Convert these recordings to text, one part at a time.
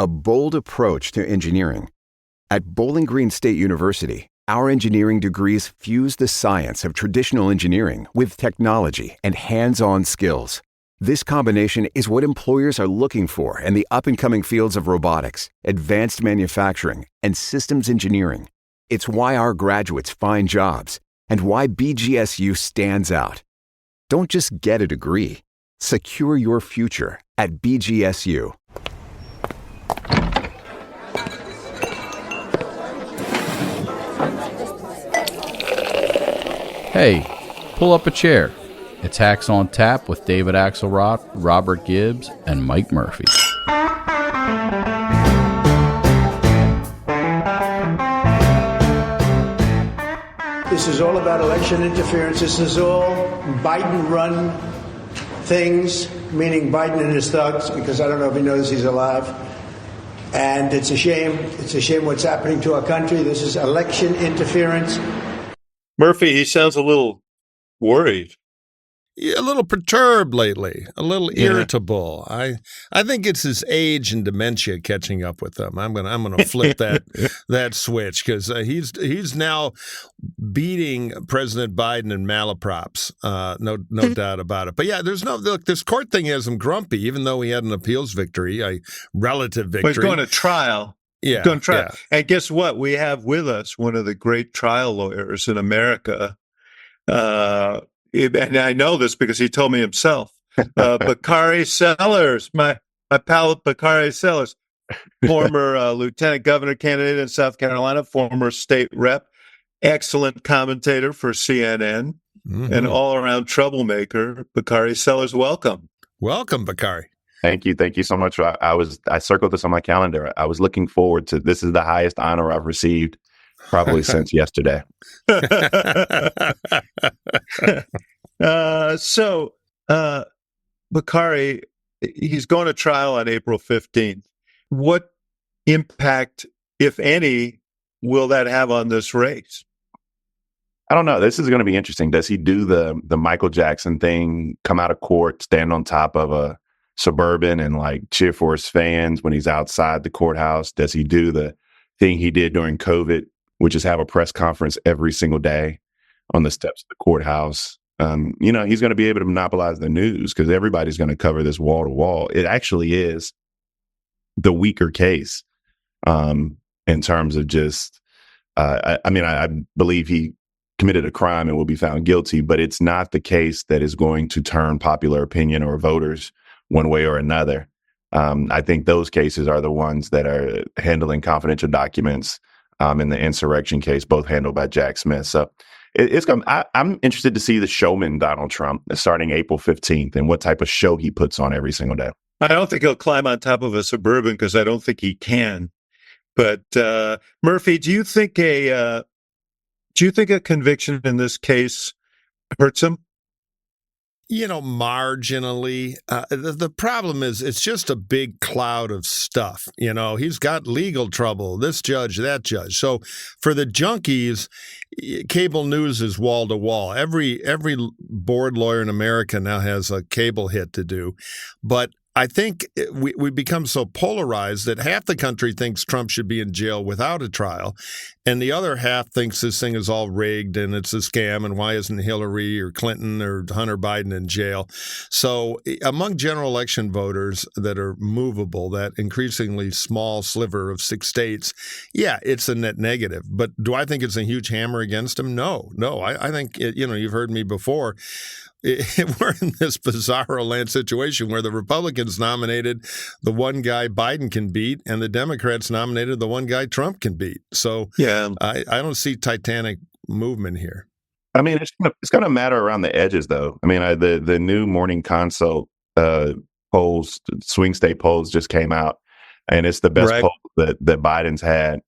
a bold approach to engineering. At Bowling Green State University, our engineering degrees fuse the science of traditional engineering with technology and hands-on skills. This combination is what employers are looking for in the up-and-coming fields of robotics, advanced manufacturing, and systems engineering. It's why our graduates find jobs and why BGSU stands out. Don't just get a degree. Secure your future at BGSU. Hey, pull up a chair. It's Hacks on Tap with David Axelrod, Robert Gibbs, and Mike Murphy. This is all about election interference. This is all Biden-run things, meaning Biden and his thugs, because I don't know if he knows he's alive. And it's a shame. It's a shame what's happening to our country. This is election interference. Murphy, he sounds a little worried. Yeah, a little perturbed lately, a little irritable. I think it's his age and dementia catching up with him. I'm gonna flip that switch because he's now beating President Biden in malaprops. No doubt about it. But yeah, this court thing has him grumpy, even though he had an appeals victory, a relative victory. But he's going to trial. Yeah, going to trial. Yeah. And guess what? We have with us one of the great trial lawyers in America. And I know this because he told me himself. Bakari Sellers, my pal Bakari Sellers, former lieutenant governor candidate in South Carolina, former state rep, excellent commentator for CNN, and all-around troublemaker. Bakari Sellers, welcome. Welcome, Bakari. Thank you so much. I circled this on my calendar. I was looking forward to this. Is the highest honor I've received probably since yesterday. So Bakari, he's going to trial on April 15th. What impact, if any, will that have on this race? I don't know. This is going to be interesting. Does he do the Michael Jackson thing, come out of court, stand on top of a Suburban and like cheer for his fans when he's outside the courthouse? Does he do the thing he did during COVID, which is have a press conference every single day on the steps of the courthouse? He's going to be able to monopolize the news because everybody's going to cover this wall to wall. It actually is the weaker case in terms of just, I believe he committed a crime and will be found guilty, but it's not the case that is going to turn popular opinion or voters one way or another. I think those cases are the ones that are handling confidential documents in the insurrection case, both handled by Jack Smith. So I'm interested to see the showman Donald Trump starting April 15th and what type of show he puts on every single day. I don't think he'll climb on top of a Suburban because I don't think he can. But Murphy, do you think a conviction in this case hurts him? Marginally. The problem is it's just a big cloud of stuff. He's got legal trouble, this judge, that judge. So for the junkies, cable news is wall to wall. Every board lawyer in America now has a cable hit to do. But I think we become so polarized that half the country thinks Trump should be in jail without a trial, and the other half thinks this thing is all rigged and it's a scam, and why isn't Hillary or Clinton or Hunter Biden in jail? So among general election voters that are movable, that increasingly small sliver of 6 states, yeah, it's a net negative. But do I think it's a huge hammer against him? No. I think, you've heard me before. We're in this Bizarroland situation where the Republicans nominated the one guy Biden can beat and the Democrats nominated the one guy Trump can beat. So yeah, I don't see Titanic movement here. I mean, it's going to matter around the edges, though. I mean, the new Morning Consult polls, swing state polls just came out, and it's the best poll that Biden's had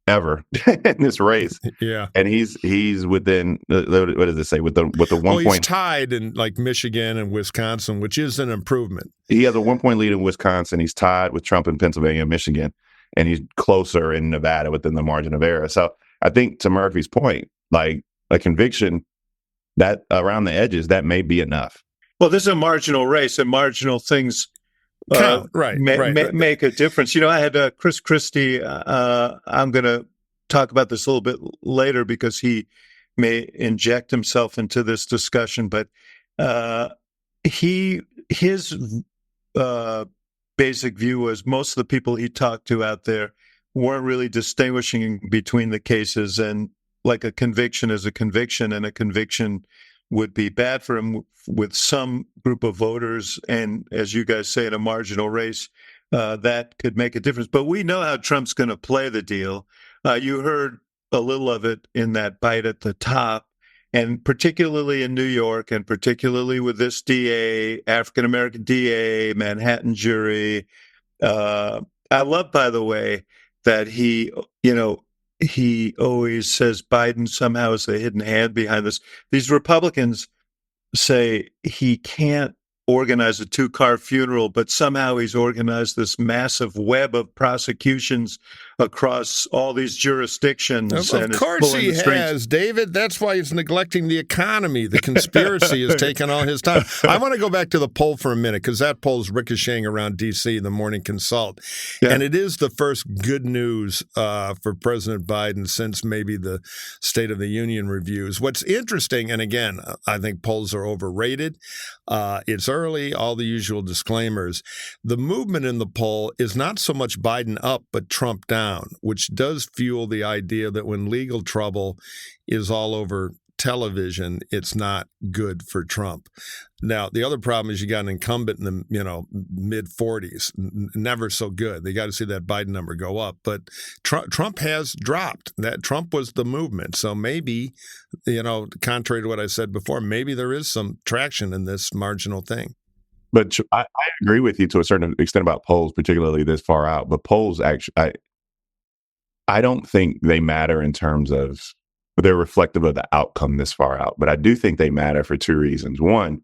ever in this race. Yeah. And he's within, what does it say? With the 1 he's tied in like Michigan and Wisconsin, which is an improvement. He has a 1 point lead in Wisconsin. He's tied with Trump in Pennsylvania and Michigan, and he's closer in Nevada within the margin of error. So I think to Murphy's point, like a conviction that around the edges, that may be enough. Well, this is a marginal race, and marginal things Right. make a difference. I had Chris Christie. I'm going to talk about this a little bit later because he may inject himself into this discussion, but his basic view was most of the people he talked to out there weren't really distinguishing between the cases, and like a conviction is a conviction, and a conviction would be bad for him with some group of voters, and as you guys say, in a marginal race, that could make a difference. But we know how Trump's going to play the deal. You heard a little of it in that bite at the top, and particularly in New York, and particularly with this DA, African-American DA, Manhattan jury. I love, by the way, that he always says Biden somehow is the hidden hand behind this. These Republicans say he can't organize a 2-car funeral, but somehow he's organized this massive web of prosecutions across all these jurisdictions. Of course he has, David. That's why he's neglecting the economy. The conspiracy is taking all his time. I want to go back to the poll for a minute because that poll's ricocheting around D.C., the Morning Consult. Yeah. And it is the first good news for President Biden since maybe the State of the Union reviews. What's interesting, and again, I think polls are overrated. It's early, all the usual disclaimers. The movement in the poll is not so much Biden up, but Trump down, which does fuel the idea that when legal trouble is all over television, it's not good for Trump. Now, the other problem is you got an incumbent in the mid-40s, never so good. They got to see that Biden number go up. But Trump has dropped. That Trump was the movement. So maybe, contrary to what I said before, maybe there is some traction in this marginal thing. But I agree with you to a certain extent about polls, particularly this far out. But polls actually, I don't think they matter in terms of they're reflective of the outcome this far out. But I do think they matter for two reasons. One,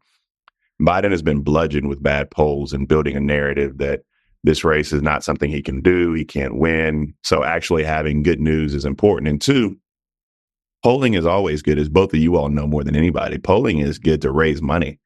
Biden has been bludgeoned with bad polls and building a narrative that this race is not something he can do. He can't win. So actually having good news is important. And two, polling is always good, as both of you all know more than anybody. Polling is good to raise money.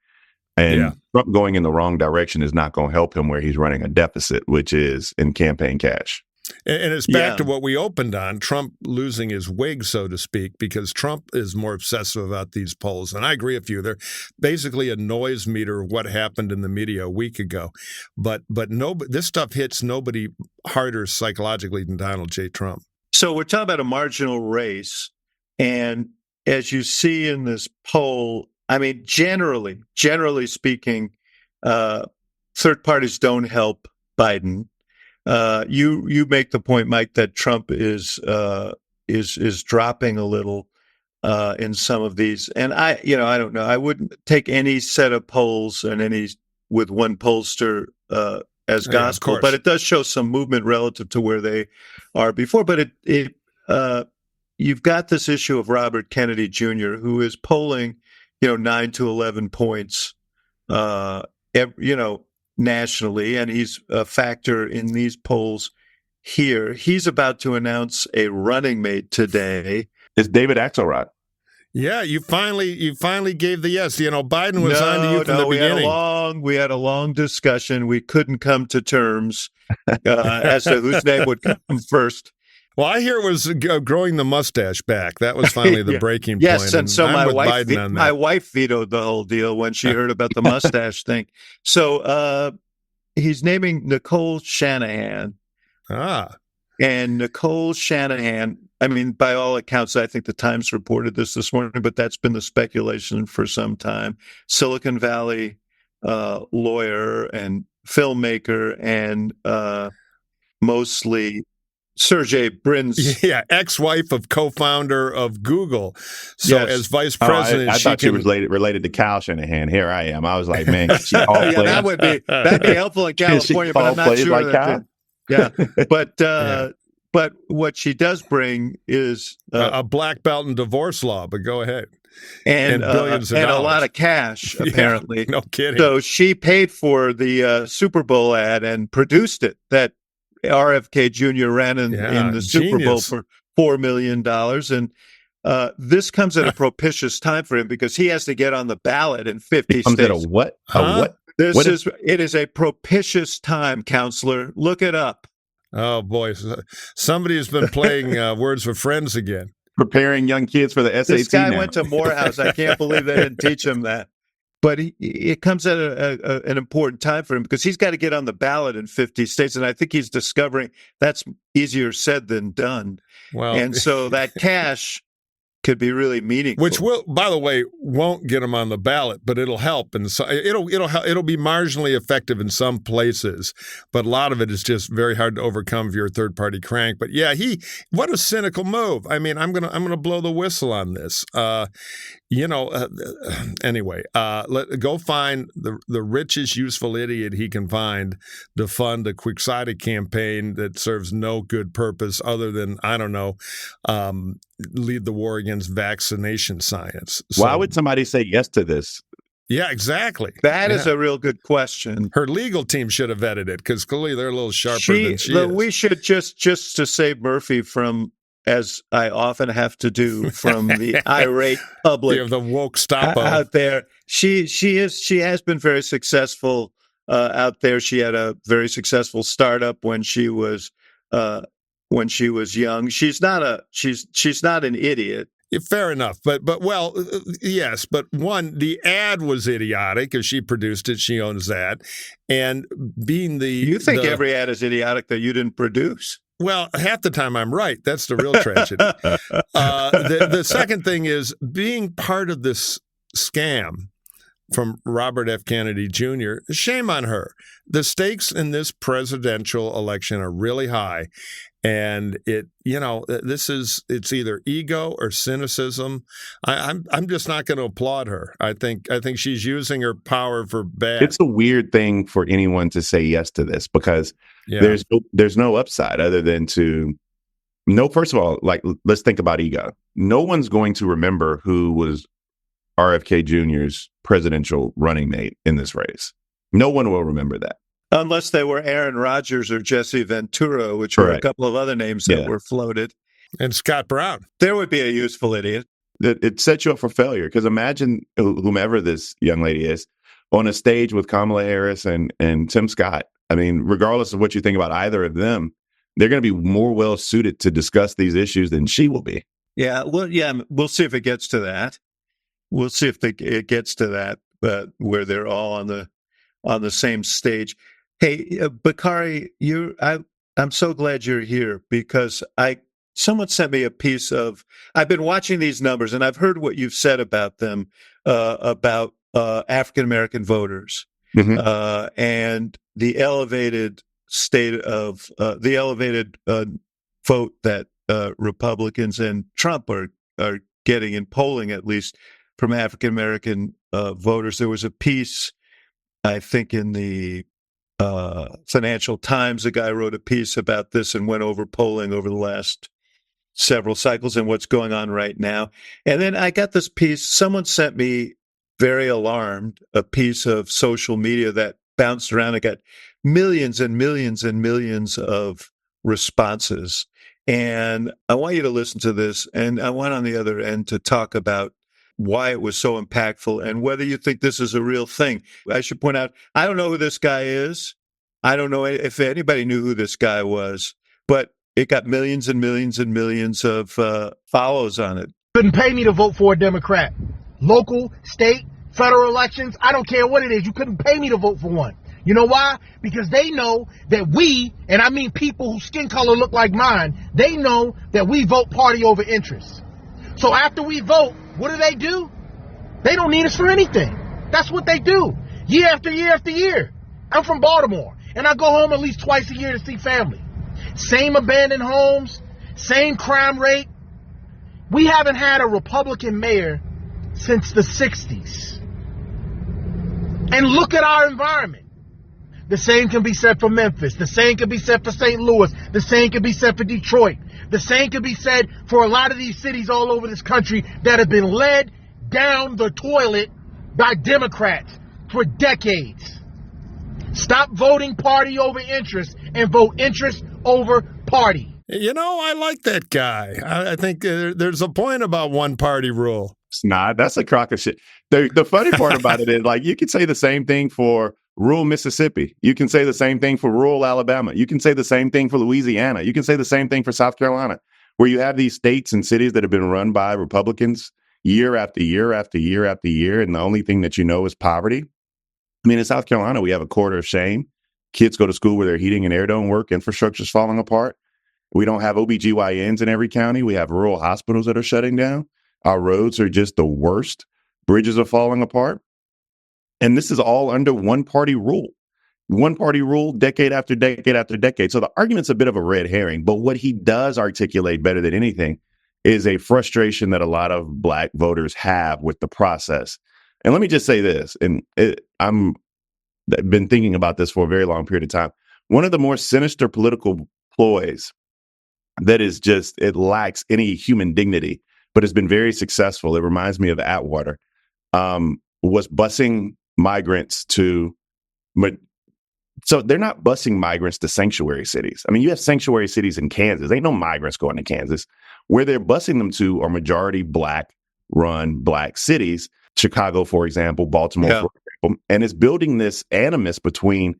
And Trump going in the wrong direction is not going to help him where he's running a deficit, which is in campaign cash. And it's back to what we opened on, Trump losing his wig, so to speak, because Trump is more obsessive about these polls. And I agree with you. They're basically a noise meter of what happened in the media a week ago. But this stuff hits nobody harder psychologically than Donald J. Trump. So we're talking about a marginal race. And as you see in this poll, I mean, generally speaking, third parties don't help Biden. You make the point, Mike, that Trump is dropping a little in some of these, and I don't know. I wouldn't take any set of polls and any with one pollster as gospel, but it does show some movement relative to where they are before. But you've got this issue of Robert Kennedy Jr., who is polling 9 to 11 points, nationally, and he's a factor in these polls here. He's about to announce a running mate today. It's David Axelrod. Yeah, you finally gave the yes. Biden was on to you from the beginning. We had a long discussion. We couldn't come to terms as to whose name would come first. Well, I hear it was growing the mustache back. That was finally the breaking point. Yes, and so my wife vetoed the whole deal when she heard about the mustache thing. So he's naming Nicole Shanahan. And Nicole Shanahan, I mean, by all accounts, I think the Times reported this morning, but that's been the speculation for some time. Silicon Valley lawyer and filmmaker and mostly Sergey Brin's ex-wife of co-founder of Google. So as vice president, I thought she was related to Kyle Shanahan. Here I am. I was like, man, she that'd be helpful in California, but I'm not sure. Like Kyle? But what she does bring is a black belt in divorce law. But go ahead. And billions of dollars. A lot of cash, apparently. No kidding. So she paid for the Super Bowl ad and produced it. That RFK Jr. ran in the Super Bowl for $4 million. And this comes at a propitious time for him because he has to get on the ballot in 50 states. Comes at a what? What? It is a propitious time, counselor. Look it up. Oh, boy. Somebody has been playing Words with Friends again. Preparing young kids for the SAT This guy now. went to Morehouse. I can't believe they didn't teach him that. But it comes at an important time for him because he's got to get on the ballot in 50 states. And I think he's discovering that's easier said than done. Well, and so that cash could be really meaningful. Which will, by the way, won't get him on the ballot, but it'll help, and so it'll be marginally effective in some places. But a lot of it is just very hard to overcome if you're a third party crank. But yeah, what a cynical move. I mean, I'm gonna blow the whistle on this. Anyway, go find the richest useful idiot he can find to fund a quixotic campaign that serves no good purpose other than, I don't know, lead the war against vaccination science. So, why would somebody say yes to this? Yeah, exactly. That is a real good question. Her legal team should have vetted it because clearly they're a little sharper than she is. We should just to save Murphy from, as I often have to do, from the irate public, the woke stoppo out there. She has been very successful out there. She had a very successful startup when she was young. She's not an idiot. Fair enough, but yes, but one, the ad was idiotic because she produced it, she owns that, and being you think every ad is idiotic that you didn't produce. Well, half the time I'm right. That's the real tragedy. The second thing is being part of this scam from Robert F. Kennedy Jr. Shame on her. The stakes in this presidential election are really high. And it's either ego or cynicism. I'm just not going to applaud her. I think she's using her power for bad. It's a weird thing for anyone to say yes to this because there's no upside other than first of all, like, let's think about ego. No one's going to remember who was RFK Jr.'s presidential running mate in this race. No one will remember that. Unless they were Aaron Rodgers or Jesse Ventura, which were a couple of other names that were floated. And Scott Brown. There would be a useful idiot. It sets you up for failure because imagine whomever this young lady is on a stage with Kamala Harris and Tim Scott. I mean, regardless of what you think about either of them, they're going to be more well suited to discuss these issues than she will be. Yeah, well, we'll see if it gets to that. We'll see if it gets to that, where they're all on the same stage. Hey, Bakari, I'm so glad you're here because someone sent me a piece of. I've been watching these numbers and I've heard what you've said about them, about African American voters, and the elevated state of the elevated vote that Republicans and Trump are getting in polling, at least from African American voters. There was a piece, I think, in the Financial Times. A guy wrote a piece about this and went over polling over the last several cycles and what's going on right now. And then I got this piece. Someone sent me, very alarmed, a piece of social media that bounced around. It got millions and millions and millions of responses. And I want you to listen to this. And I want on the other end to talk about why it was so impactful and whether you think this is a real thing. I should point out, I don't know who this guy is. I don't know if anybody knew who this guy was, but it got millions and millions and millions of follows on it. Couldn't pay me to vote for a Democrat. Local, state, federal elections, I don't care what it is. You couldn't pay me to vote for one. You know why? Because they know that we, and I mean people whose skin color look like mine, they know that we vote party over interest. So after we vote, what do? They don't need us for anything. That's what they do. Year after year after year. I'm from Baltimore, and I go home at least twice a year to see family. Same abandoned homes, same crime rate. We haven't had a Republican mayor since the 60s. And look at our environment. The same can be said for Memphis. The same can be said for St. Louis. The same can be said for Detroit. The same can be said for a lot of these cities all over this country that have been led down the toilet by Democrats for decades. Stop voting party over interest and vote interest over party. You know, I like that guy. I think there's a point about one party rule. It's not. That's a crock of shit. The funny part about it is, like, you could say the same thing for rural Mississippi. You can say the same thing for rural Alabama. You can say the same thing for Louisiana. You can say the same thing for South Carolina, where you have these states and cities that have been run by Republicans year after year after year after year, and the only thing that you know is poverty. I mean, in South Carolina, we have a quarter of shame. Kids go to school where their heating and air don't work. Infrastructure's falling apart. We don't have OBGYNs in every county. We have rural hospitals that are shutting down. Our roads are just the worst. Bridges are falling apart. And this is all under one-party rule. One-party rule, decade after decade after decade. So the argument's a bit of a red herring. But what he does articulate better than anything is a frustration that a lot of Black voters have with the process. And let me just say this, and I've been thinking about this for a very long period of time. One of the more sinister political ploys that is just, it lacks any human dignity, but has been very successful. It reminds me of Atwater, was busing migrants to, so they're not busing migrants to sanctuary cities. I mean, you have sanctuary cities in Kansas. Ain't no migrants going to Kansas. Where they're busing them to are majority Black-run Black cities. Chicago, for example, Baltimore, for example, and it's building this animus between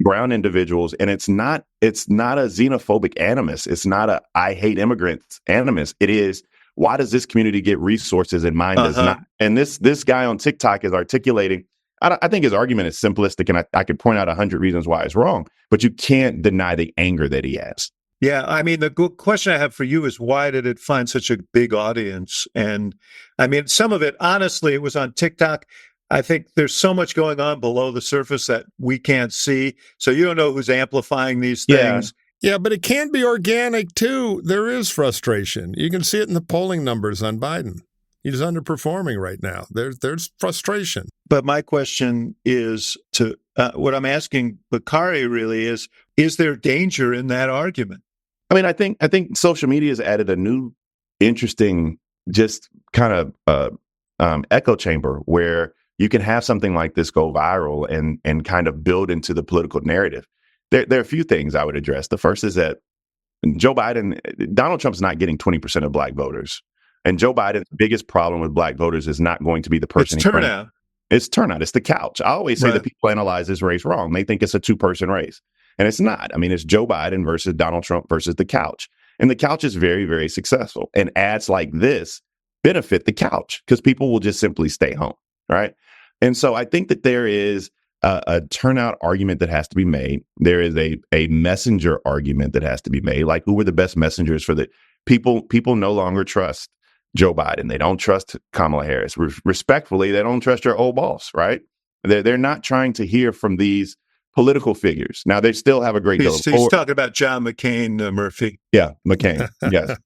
brown individuals. And it's not a xenophobic animus. It's not a I hate immigrants animus. It is, why does this community get resources and mine does not? And this guy on TikTok is articulating, I think his argument is simplistic, and I could point out 100 reasons why it's wrong, but you can't deny the anger that he has. Yeah, I mean, the question I have for you is, why did it find such a big audience? And I mean, some of it, honestly, it was on TikTok. I think there's so much going on below the surface that we can't see. So you don't know who's amplifying these things. Yeah, but it can be organic, too. There is frustration. You can see it in the polling numbers on Biden. He's underperforming right now. There's frustration. But my question is to what I'm asking Bakari really is there danger in that argument? I mean, I think social media has added a new, interesting, just kind of echo chamber where you can have something like this go viral and kind of build into the political narrative. There are a few things I would address. The first is that Donald Trump's not getting 20% of Black voters. And Joe Biden's biggest problem with Black voters is not going to be the person. It's turnout. It's turnout. It's the couch. I always say that people analyze this race wrong. They think it's a two-person race. And it's not. I mean, it's Joe Biden versus Donald Trump versus the couch. And the couch is very, very successful. And ads like this benefit the couch because people will just simply stay home, right? And so I think that there is a turnout argument that has to be made. There is a messenger argument that has to be made. Like, who were the best messengers for the people? People no longer trust Joe Biden. They don't trust Kamala Harris. Respectfully, they don't trust your old boss, right? They're not trying to hear from these political figures. Now, they still have a great deal of He's talking about John McCain, Murphy. Yeah, McCain. Yes.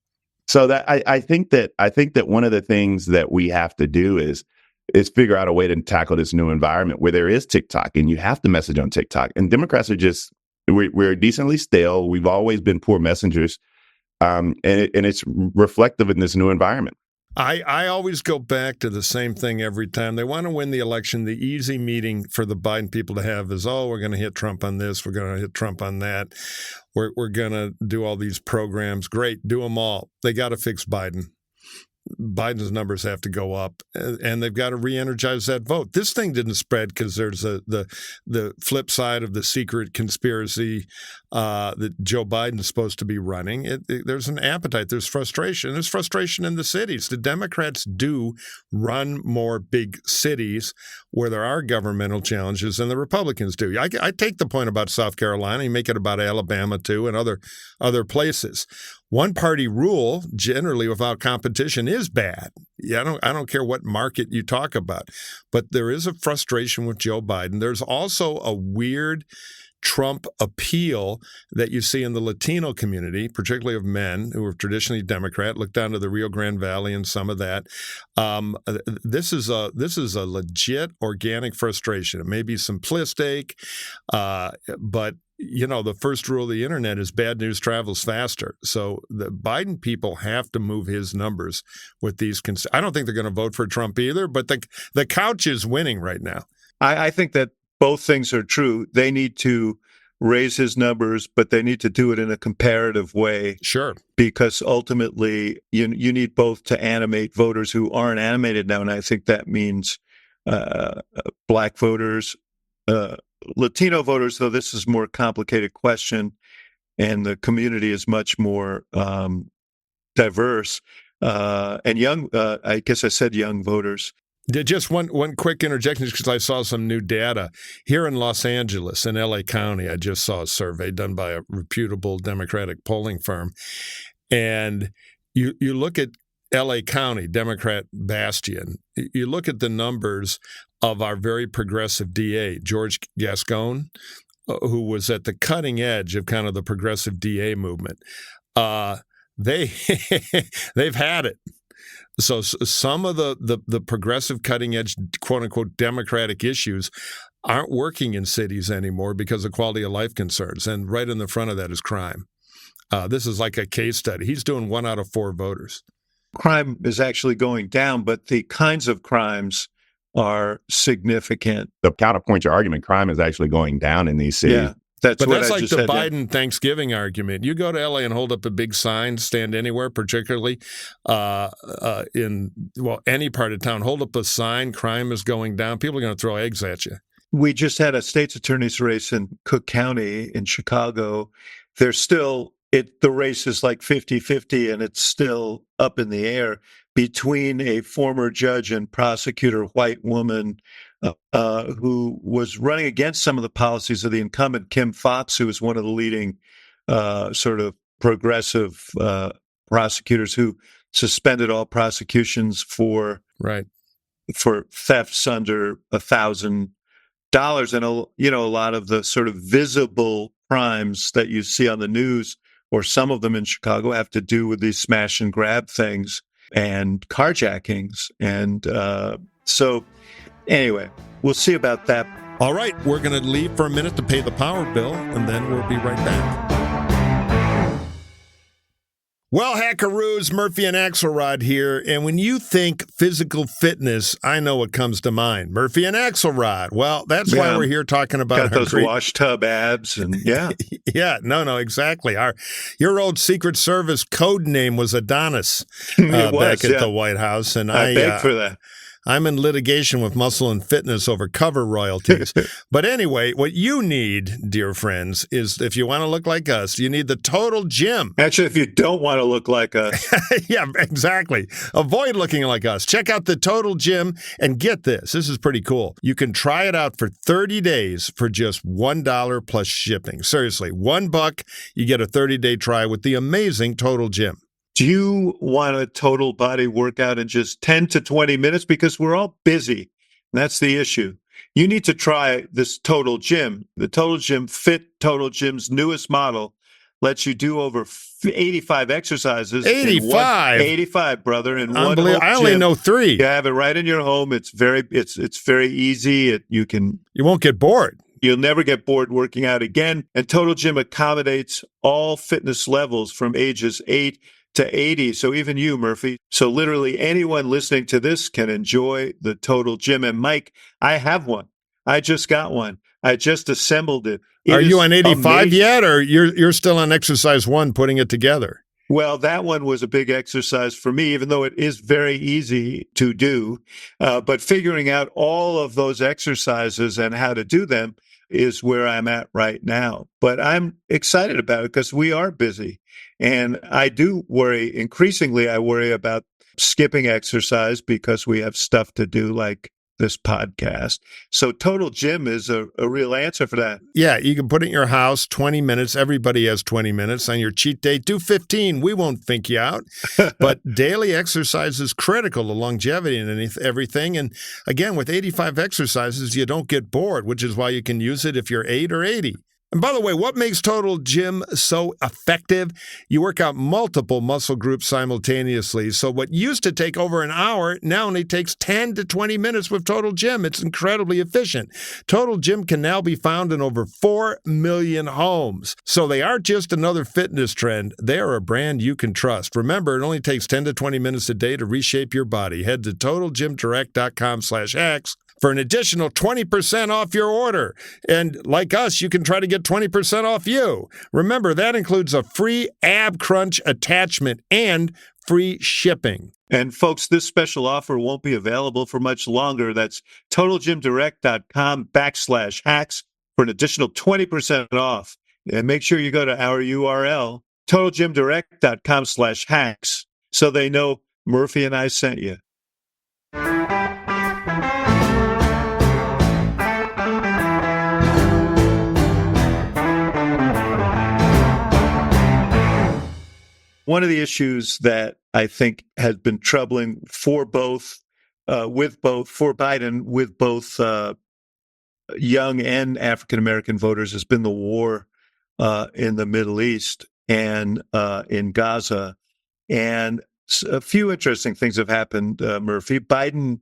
So that I think that one of the things that we have to do is figure out a way to tackle this new environment where there is TikTok and you have to message on TikTok. And Democrats are just, we're decently stale. We've always been poor messengers. And it's reflective in this new environment. I always go back to the same thing every time. They want to win the election. The easy meeting for the Biden people to have is, we're going to hit Trump on this. We're going to hit Trump on that. We're going to do all these programs. Great. Do them all. They got to fix Biden. Biden's numbers have to go up, and they've got to re-energize that vote. This thing didn't spread because there's the flip side of the secret conspiracy that Joe Biden's supposed to be running. There's an appetite. There's frustration. There's frustration in the cities. The Democrats do run more big cities where there are governmental challenges than the Republicans do. I take the point about South Carolina. You make it about Alabama, too, and other places. One-party rule, generally without competition, is bad. Yeah, I don't care what market you talk about. But there is a frustration with Joe Biden. There's also a weird Trump appeal that you see in the Latino community, particularly of men who are traditionally Democrat. Look down to the Rio Grande Valley and some of that. This is a legit organic frustration. It may be simplistic, but the first rule of the internet is bad news travels faster. So the Biden people have to move his numbers with these. I don't think they're going to vote for Trump either, but the couch is winning right now. I think that both things are true. They need to raise his numbers, but they need to do it in a comparative way. Sure. Because ultimately, you need both to animate voters who aren't animated now. And I think that means Black voters, Latino voters, though, this is a more complicated question, and the community is much more diverse. And young, I guess I said young voters. Just one quick interjection, because I saw some new data. Here in Los Angeles, in L.A. County, I just saw a survey done by a reputable Democratic polling firm. And you look at L.A. County, Democrat bastion, you look at the numbers of our very progressive DA, George Gascon, who was at the cutting edge of kind of the progressive DA movement. They've had it. So some of the progressive cutting edge, quote unquote, Democratic issues aren't working in cities anymore because of quality of life concerns. And right in the front of that is crime. This is like a case study. He's doing 1 out of 4 voters. Crime is actually going down, but the kinds of crimes are significant. The counterpoint to your argument, crime is actually going down in these cities. Yeah, that's like the Biden Thanksgiving argument. You go to LA and hold up a big sign, stand anywhere, particularly in any part of town, hold up a sign, crime is going down. People are going to throw eggs at you. We just had a state's attorney's race in Cook County in Chicago. There's still the race is like 50-50, and it's still up in the air between a former judge and prosecutor, white woman, who was running against some of the policies of the incumbent, Kim Foxx, who is one of the leading sort of progressive prosecutors who suspended all prosecutions for thefts under $1,000. And a lot of the sort of visible crimes that you see on the news, or some of them in Chicago, have to do with these smash and grab things and carjackings. And so anyway, we'll see about that. All right, we're going to leave for a minute to pay the power bill, and then we'll be right back. Well, Hackaroos, Murphy and Axelrod here, and when you think physical fitness, I know what comes to mind. Murphy and Axelrod. Well, that's why we're here talking about got those wash tub abs, and no, exactly. Your old Secret Service code name was Adonis back at the White House, and I begged for that. I'm in litigation with Muscle and Fitness over cover royalties. But anyway, what you need, dear friends, is if you want to look like us, you need the Total Gym. Actually, if you don't want to look like us. Yeah, exactly. Avoid looking like us. Check out the Total Gym and get this. This is pretty cool. You can try it out for 30 days for just $1 plus shipping. Seriously, $1, you get a 30-day try with the amazing Total Gym. Do you want a total body workout in just 10 to 20 minutes? Because we're all busy. And that's the issue. You need to try this Total Gym. The Total Gym Fit Total Gym's newest model lets you do over 85 exercises. 85? 85, brother, in one home I only know 3. You have it right in your home. It's very easy. You won't get bored. You'll never get bored working out again. And Total Gym accommodates all fitness levels from ages 8 to 80. So even you, Murphy. So literally anyone listening to this can enjoy the Total Gym. And Mike, I have one. I just got one. I just assembled it. Are you on 85 yet, or you're still on exercise 1 putting it together? Well, that one was a big exercise for me, even though it is very easy to do. But figuring out all of those exercises and how to do them is where I'm at right now. But I'm excited about it because we are busy. And I do worry, increasingly, I worry about skipping exercise because we have stuff to do like this podcast. So Total Gym is a real answer for that. Yeah, you can put it in your house, 20 minutes. Everybody has 20 minutes. On your cheat day, do 15. We won't think you out. But daily exercise is critical to longevity and everything. And again, with 85 exercises, you don't get bored, which is why you can use it if you're 8 or 80. And by the way, what makes Total Gym so effective? You work out multiple muscle groups simultaneously. So what used to take over an hour now only takes 10 to 20 minutes with Total Gym. It's incredibly efficient. Total Gym can now be found in over 4 million homes. So they aren't just another fitness trend. They are a brand you can trust. Remember, it only takes 10 to 20 minutes a day to reshape your body. Head to TotalGymDirect.com/hacks for an additional 20% off your order. And like us, you can try to get 20% off you. Remember, that includes a free ab crunch attachment and free shipping. And folks, this special offer won't be available for much longer. That's TotalGymDirect.com/hacks for an additional 20% off. And make sure you go to our URL, TotalGymDirect.com/hacks, so they know Murphy and I sent you. One of the issues that I think has been troubling for Biden, with both young and African American voters, has been the war in the Middle East and in Gaza. And a few interesting things have happened, Murphy. Biden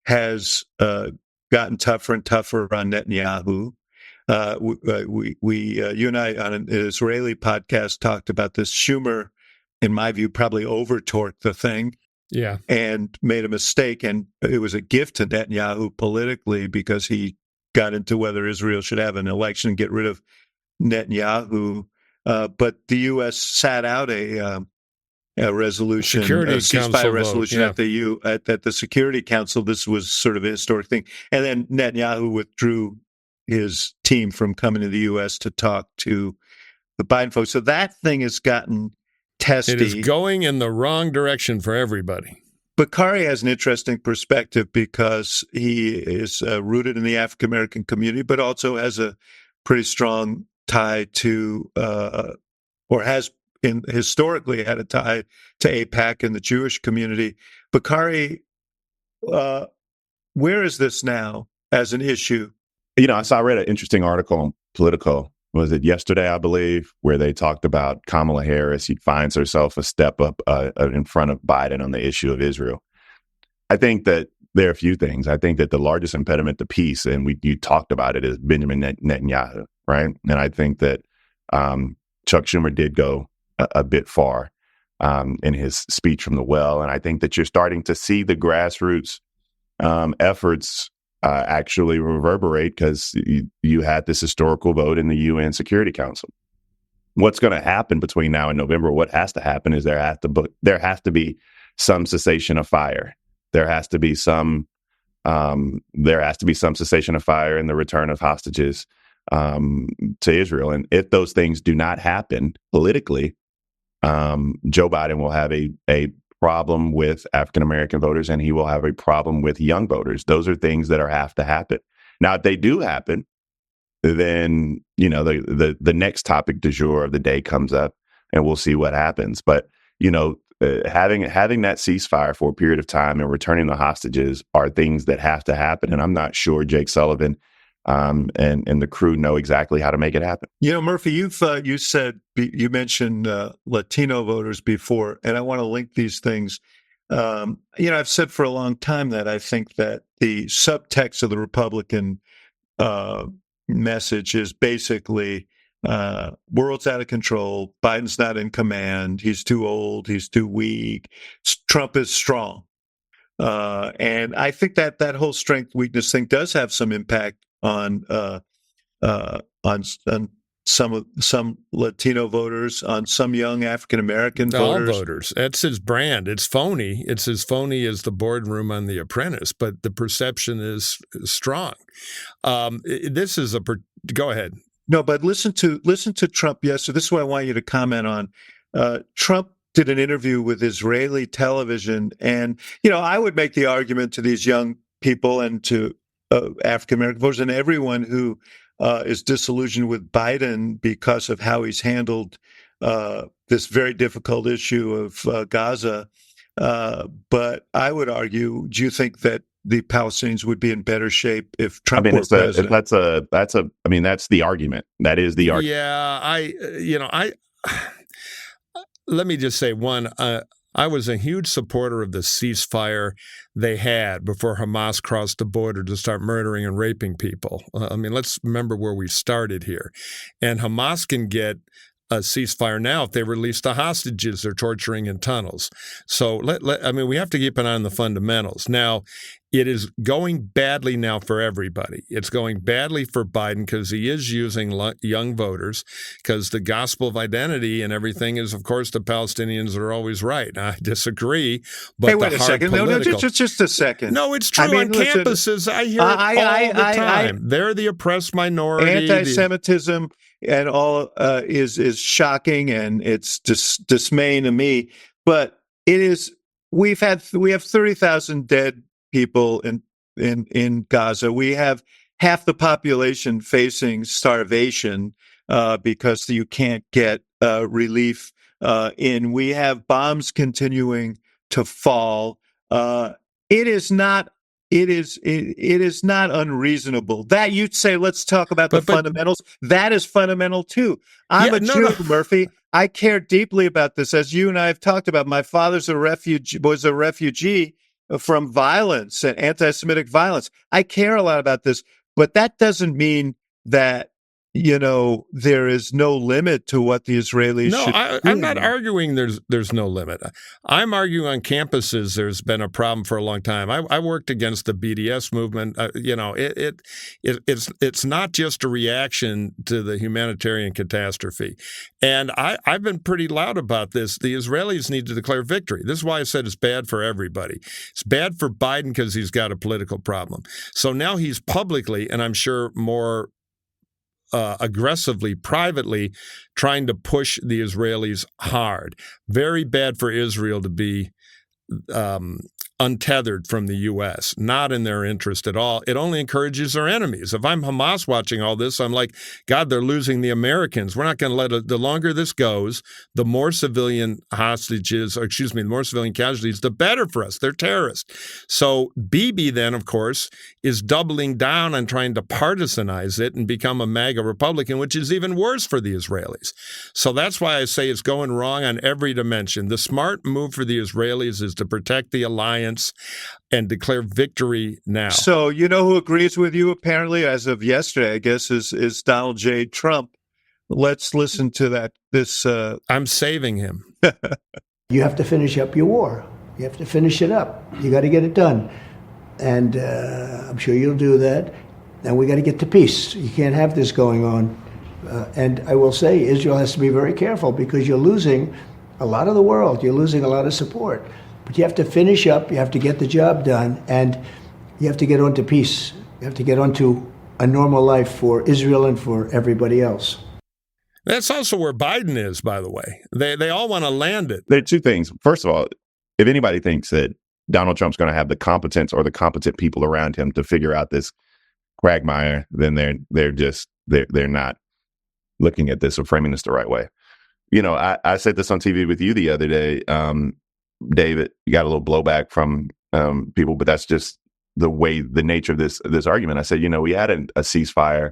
has gotten tougher and tougher on Netanyahu. You and I on an Israeli podcast talked about this. Schumer, in my view, probably over-torqued the thing, and made a mistake. And it was a gift to Netanyahu politically because he got into whether Israel should have an election and get rid of Netanyahu. But the U.S. sat out a resolution, a ceasefire resolution at the Security Council. This was sort of a historic thing. And then Netanyahu withdrew his team from coming to the U.S. to talk to the Biden folks. So that thing has gotten testy. It is going in the wrong direction for everybody. Bakari has an interesting perspective because he is rooted in the African American community, but also has a pretty strong tie to, or has historically had a tie to AIPAC and the Jewish community. Bakari, where is this now as an issue? I read an interesting article on Politico. Was it yesterday, I believe, where they talked about Kamala Harris. She finds herself a step up in front of Biden on the issue of Israel. I think that there are a few things. I think that the largest impediment to peace, and you talked about it, is Benjamin Netanyahu, right? And I think that Chuck Schumer did go a bit far in his speech from the well. And I think that you're starting to see the grassroots efforts actually reverberate because you had this historical vote in the UN Security Council. What's going to happen between now and November? What has to happen is there has to be some cessation of fire. There has to be some cessation of fire and the return of hostages to Israel. And if those things do not happen politically, Joe Biden will have a problem with African-American voters, and he will have a problem with young voters. Those are things that have to happen. Now, if they do happen, then, the next topic du jour of the day comes up and we'll see what happens. But, having that ceasefire for a period of time and returning the hostages are things that have to happen. And I'm not sure Jake Sullivan and the crew know exactly how to make it happen. Murphy, you mentioned Latino voters before, and I want to link these things. I've said for a long time that I think that the subtext of the Republican message is basically world's out of control. Biden's not in command. He's too old. He's too weak. Trump is strong. And I think that whole strength weakness thing does have some impact on some Latino voters, on some young African American voters. All voters. That's his brand. It's phony. It's as phony as the boardroom on The Apprentice, but the perception is strong. Go ahead. No, but listen to Trump yesterday. This is what I want you to comment on. Trump did an interview with Israeli television, and I would make the argument to these young people and to African American voters and everyone who is disillusioned with Biden because of how he's handled this very difficult issue of Gaza. But I would argue, do you think that the Palestinians would be in better shape if Trump were president? That's the argument. That is the argument. Yeah, let me just say one. I was a huge supporter of the ceasefire they had before Hamas crossed the border to start murdering and raping people. Let's remember where we started here. And Hamas can get a ceasefire now if they release the hostages they're torturing in tunnels. So we have to keep an eye on the fundamentals. Now, it is going badly now for everybody. It's going badly for Biden because he is using young voters, because the gospel of identity and everything is, of course, the Palestinians are always right. I disagree, but hey, wait a second. Political... No, just a second. No, it's true. On campuses, I hear it all the time. They're the oppressed minority. Anti-Semitism and all is shocking, and it's dismaying to me. But it is. We have 30,000 dead people in Gaza. We have half the population facing starvation because you can't get relief in. We have bombs continuing to fall. It is not unreasonable that you'd say, let's talk about the fundamentals. That is fundamental too. I'm a Jew, Murphy. I care deeply about this. As you and I have talked about, my father's was a refugee from violence and anti-Semitic violence. I care a lot about this, but that doesn't mean that, there is no limit to what the Israelis should do. I'm not arguing there's no limit. I'm arguing on campuses there's been a problem for a long time. I worked against the BDS movement. It's not just a reaction to the humanitarian catastrophe. And I've been pretty loud about this. The Israelis need to declare victory. This is why I said it's bad for everybody. It's bad for Biden because he's got a political problem. So now he's publicly, and I'm sure more aggressively, privately, trying to push the Israelis hard. Very bad for Israel to be untethered from the U.S., not in their interest at all. It only encourages their enemies. If I'm Hamas watching all this, I'm like, God, they're losing the Americans. We're not going to let it. The longer this goes, the more civilian the more civilian casualties, the better for us. They're terrorists. So Bibi then, of course, is doubling down on trying to partisanize it and become a MAGA Republican, which is even worse for the Israelis. So that's why I say it's going wrong on every dimension. The smart move for the Israelis is to protect the alliance and declare victory now. So you know who agrees with you apparently as of yesterday, I guess, is Donald J. Trump. Let's listen to that. I'm saving him. You have to finish up your war. You have to finish it up. You got to get it done. And I'm sure you'll do that. And we got to get to peace. You can't have this going on. And I will say Israel has to be very careful because you're losing a lot of the world. You're losing a lot of support. But you have to finish up, you have to get the job done, and you have to get on to peace. You have to get on to a normal life for Israel and for everybody else. That's also where Biden is, by the way. They all want to land it. There are two things. First of all, if anybody thinks that Donald Trump's going to have the competence or the competent people around him to figure out this quagmire, then they're not looking at this or framing this the right way. I said this on TV with you the other day. David, you got a little blowback from people, but that's just the nature of this argument. I said, we had a ceasefire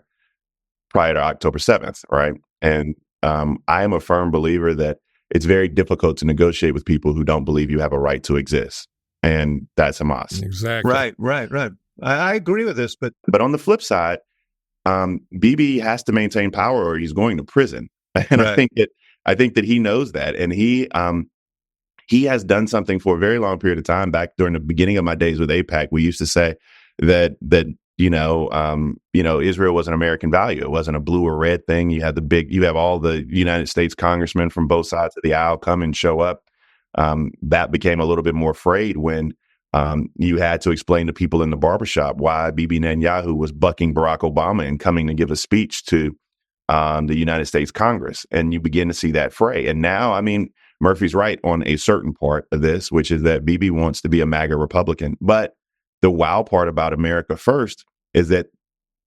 prior to October 7th, right? And I am a firm believer that it's very difficult to negotiate with people who don't believe you have a right to exist. And that's Hamas. Exactly. Right. I agree with this, but on the flip side, Bibi has to maintain power or he's going to prison. And right. I think that he knows that. And he has done something for a very long period of time. Back during the beginning of my days with AIPAC, we used to say that Israel was an American value. It wasn't a blue or red thing. You have all the United States congressmen from both sides of the aisle come and show up. That became a little bit more frayed when you had to explain to people in the barbershop why Bibi Netanyahu was bucking Barack Obama and coming to give a speech to the United States Congress. And you begin to see that fray. And now, Murphy's right on a certain part of this, which is that Bibi wants to be a MAGA Republican. But the wow part about America First is that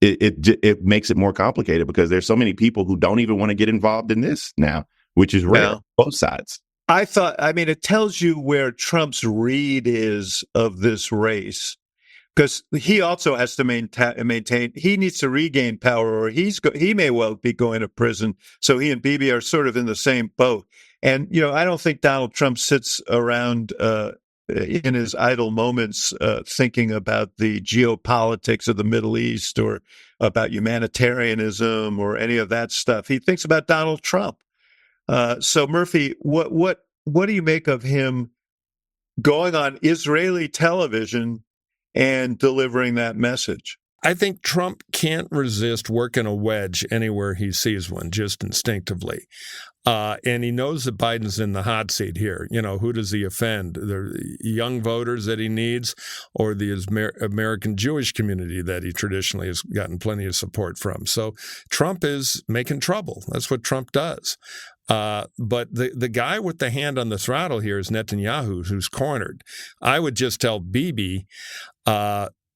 it makes it more complicated because there's so many people who don't even want to get involved in this now, which is rare, both sides. I thought, it tells you where Trump's read is of this race, because he also has to maintain, he needs to regain power or he may well be going to prison. So he and Bibi are sort of in the same boat. And, I don't think Donald Trump sits around in his idle moments thinking about the geopolitics of the Middle East or about humanitarianism or any of that stuff. He thinks about Donald Trump. So Murphy, what do you make of him going on Israeli television and delivering that message? I think Trump can't resist working a wedge anywhere he sees one, just instinctively. And he knows that Biden's in the hot seat here. You know, who does he offend? The young voters that he needs, or the American Jewish community that he traditionally has gotten plenty of support from. So Trump is making trouble. That's what Trump does. But the guy with the hand on the throttle here is Netanyahu, who's cornered. I would just tell Bibi,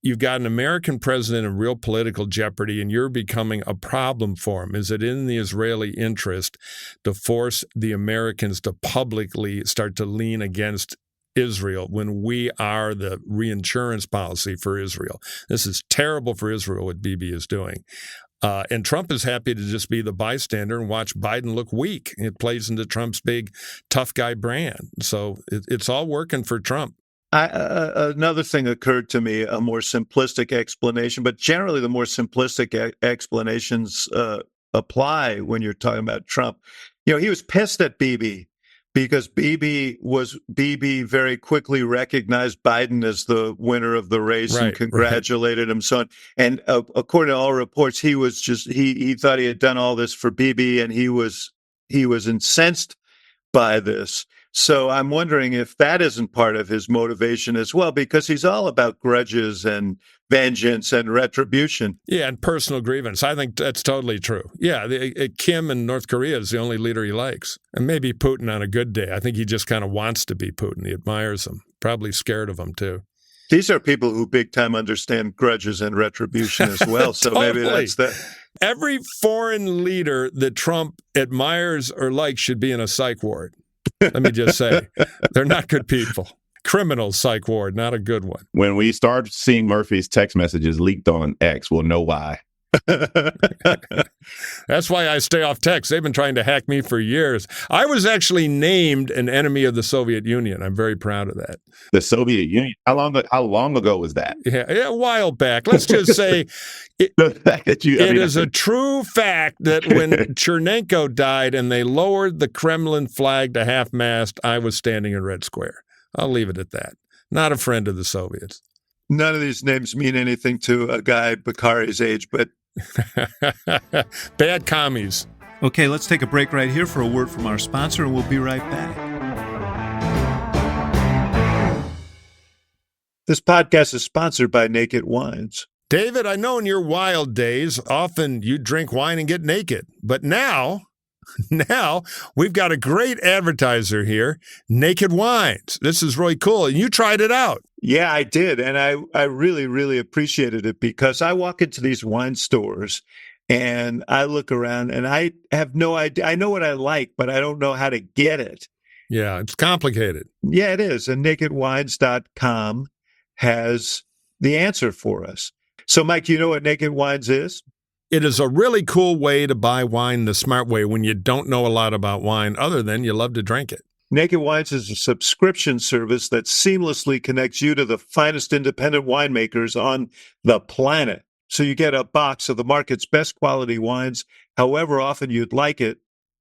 you've got an American president in real political jeopardy, and you're becoming a problem for him. Is it in the Israeli interest to force the Americans to publicly start to lean against Israel when we are the reinsurance policy for Israel? This is terrible for Israel, what Bibi is doing. And Trump is happy to just be the bystander and watch Biden look weak. It plays into Trump's big tough guy brand. So it's all working for Trump. Another thing occurred to me, a more simplistic explanation, but generally the more simplistic explanations apply when you're talking about Trump. You know, he was pissed at Bibi because Bibi very quickly recognized Biden as the winner of the race and congratulated him. So, and according to all reports, he was he thought he had done all this for Bibi, and he was incensed by this. So I'm wondering if that isn't part of his motivation as well, because he's all about grudges and vengeance and retribution. Yeah, and personal grievance. I think that's totally true. Yeah, Kim in North Korea is the only leader he likes. And maybe Putin on a good day. I think he just kind of wants to be Putin. He admires him. Probably scared of him, too. These are people who big time understand grudges and retribution as well. So Totally. Maybe that's that. Every foreign leader that Trump admires or likes should be in a psych ward. Let me just say, they're not good people. Criminal psych ward, not a good one. When we start seeing Murphy's text messages leaked on X, we'll know why. That's why I stay off text. They've been trying to hack me for years. I was actually named an enemy of the Soviet Union. I'm very proud of that. The Soviet Union? How long ago was that? Yeah, a while back. Let's just say the fact that it is a true fact that when Chernenko died and they lowered the Kremlin flag to half-mast, I was standing in Red Square. I'll leave it at that. Not a friend of the Soviets. None of these names mean anything to a guy Bakari's age, but bad commies. Okay, let's take a break right here for a word from our sponsor, and we'll be right back. This podcast is sponsored by Naked Wines. David, I know in your wild days, often you drink wine and get naked. But now we've got a great advertiser here, Naked Wines. This is really cool. And you tried it out. Yeah, I did. And I really, really appreciated it because I walk into these wine stores and I look around and I have no idea. I know what I like, but I don't know how to get it. Yeah, it's complicated. Yeah, it is. And nakedwines.com has the answer for us. So, Mike, you know what Naked Wines is? It is a really cool way to buy wine the smart way when you don't know a lot about wine other than you love to drink it. Naked Wines is a subscription service that seamlessly connects you to the finest independent winemakers on the planet. So you get a box of the market's best quality wines, however often you'd like it,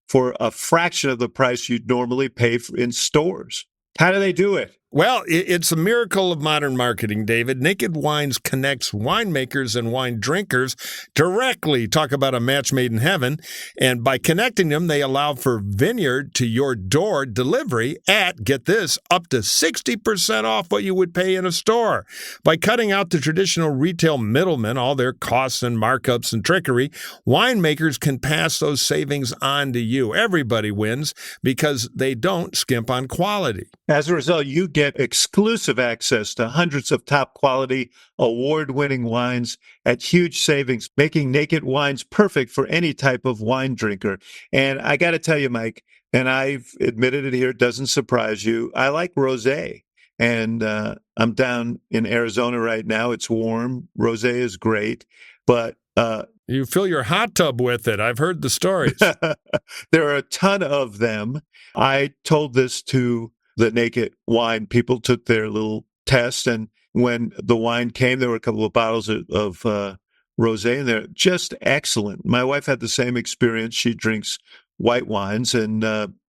for a fraction of the price you'd normally pay in stores. How do they do it? Well, it's a miracle of modern marketing, David. Naked Wines connects winemakers and wine drinkers directly. Talk about a match made in heaven. And by connecting them, they allow for vineyard to your door delivery at, get this, up to 60% off what you would pay in a store. By cutting out the traditional retail middlemen, all their costs and markups and trickery, winemakers can pass those savings on to you. Everybody wins because they don't skimp on quality. As a result, you get exclusive access to hundreds of top quality, award-winning wines at huge savings, making Naked Wines perfect for any type of wine drinker. And I got to tell you, Mike, and I've admitted it here, it doesn't surprise you, I like rosé. And I'm down in Arizona right now. It's warm. Rosé is great. But you fill your hot tub with it. I've heard the stories. There are a ton of them. I told this to the Naked Wine people, took their little test, and when the wine came, there were a couple of bottles of rosé in there. Just excellent. My wife had the same experience. She drinks white wines and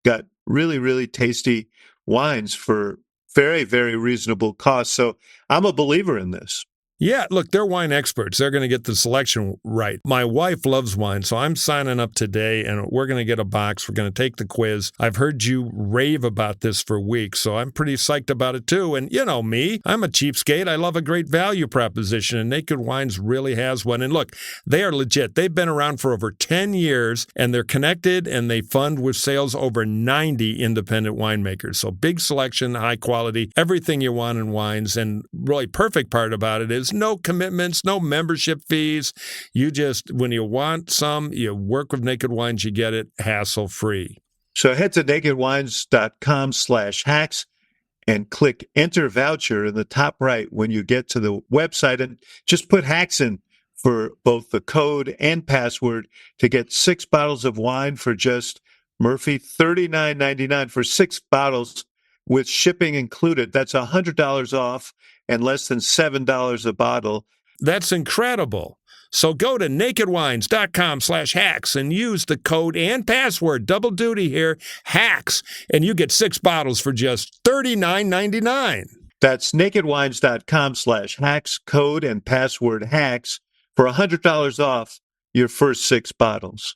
got really, really tasty wines for very, very reasonable cost. So I'm a believer in this. Yeah, look, they're wine experts. They're going to get the selection right. My wife loves wine, so I'm signing up today, and we're going to get a box. We're going to take the quiz. I've heard you rave about this for weeks, so I'm pretty psyched about it, too. And you know me, I'm a cheapskate. I love a great value proposition, and Naked Wines really has one. And look, they are legit. They've been around for over 10 years, and they're connected, and they fund with sales over 90 independent winemakers. So big selection, high quality, everything you want in wines. And really perfect part about it is no commitments, no membership fees. You just, when you want some, you work with Naked Wines, you get it hassle-free. So head to nakedwines.com/hacks and click enter voucher in the top right when you get to the website, and just put hacks in for both the code and password to get 6 bottles of wine for just, Murphy, $39.99 for 6 bottles with shipping included. That's $100 off and less than $7 a bottle. That's incredible. So go to nakedwines.com/hacks and use the code and password, double duty here, hacks, and you get 6 bottles for just $39.99. That's nakedwines.com/hacks, code and password hacks for $100 off your first 6 bottles.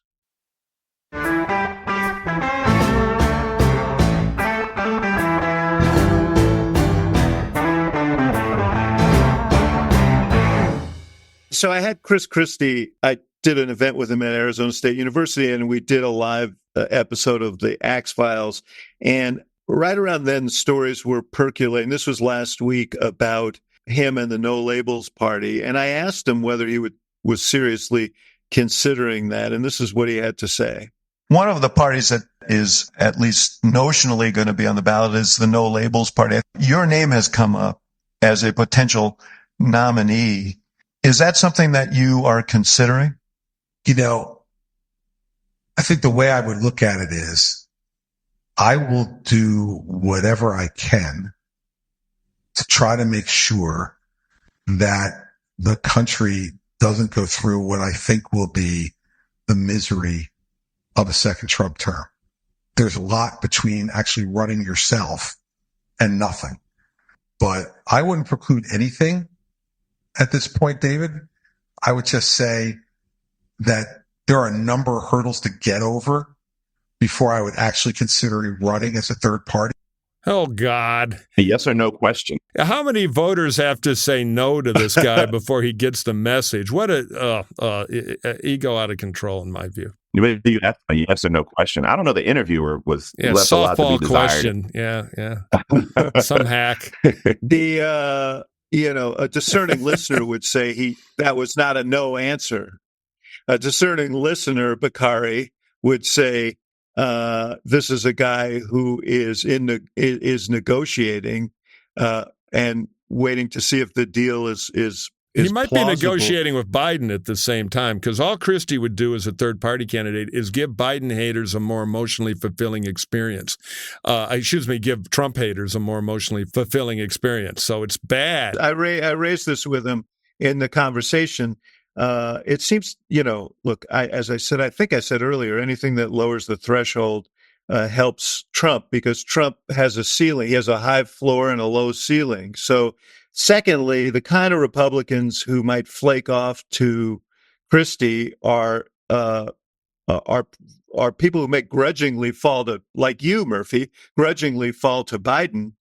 So I had Chris Christie. I did an event with him at Arizona State University, and we did a live episode of the Axe Files. And right around then, stories were percolating. This was last week about him and the No Labels Party. And I asked him whether he was seriously considering that. And this is what he had to say. One of the parties that is at least notionally going to be on the ballot is the No Labels Party. Your name has come up as a potential nominee. Is that something that you are considering? You know, I think the way I would look at it is I will do whatever I can to try to make sure that the country doesn't go through what I think will be the misery of a second Trump term. There's a lot between actually running yourself and nothing. But I wouldn't preclude anything at this point, David. I would just say that there are a number of hurdles to get over before I would actually consider running as a third party. Oh, God. A yes or no question. How many voters have to say no to this guy before he gets the message? What a ego out of control, in my view. That's a yes or no question. I don't know. The interviewer was left a lot to be desired. Question. Yeah. Some hack. A discerning listener would say that was not a no answer. A discerning listener, Bakari, would say, this is a guy who is negotiating and waiting to see if the deal is he might plausible. be negotiating with Biden at the same time, because all Christie would do as a third-party candidate is give Biden haters a more emotionally fulfilling experience. Give Trump haters a more emotionally fulfilling experience. So it's bad. I raised this with him in the conversation. It seems, look, as I said, I think I said earlier, anything that lowers the threshold helps Trump, because Trump has a ceiling. He has a high floor and a low ceiling. So secondly, the kind of Republicans who might flake off to Christie are people who may grudgingly fall to, like you, Murphy, grudgingly fall to Biden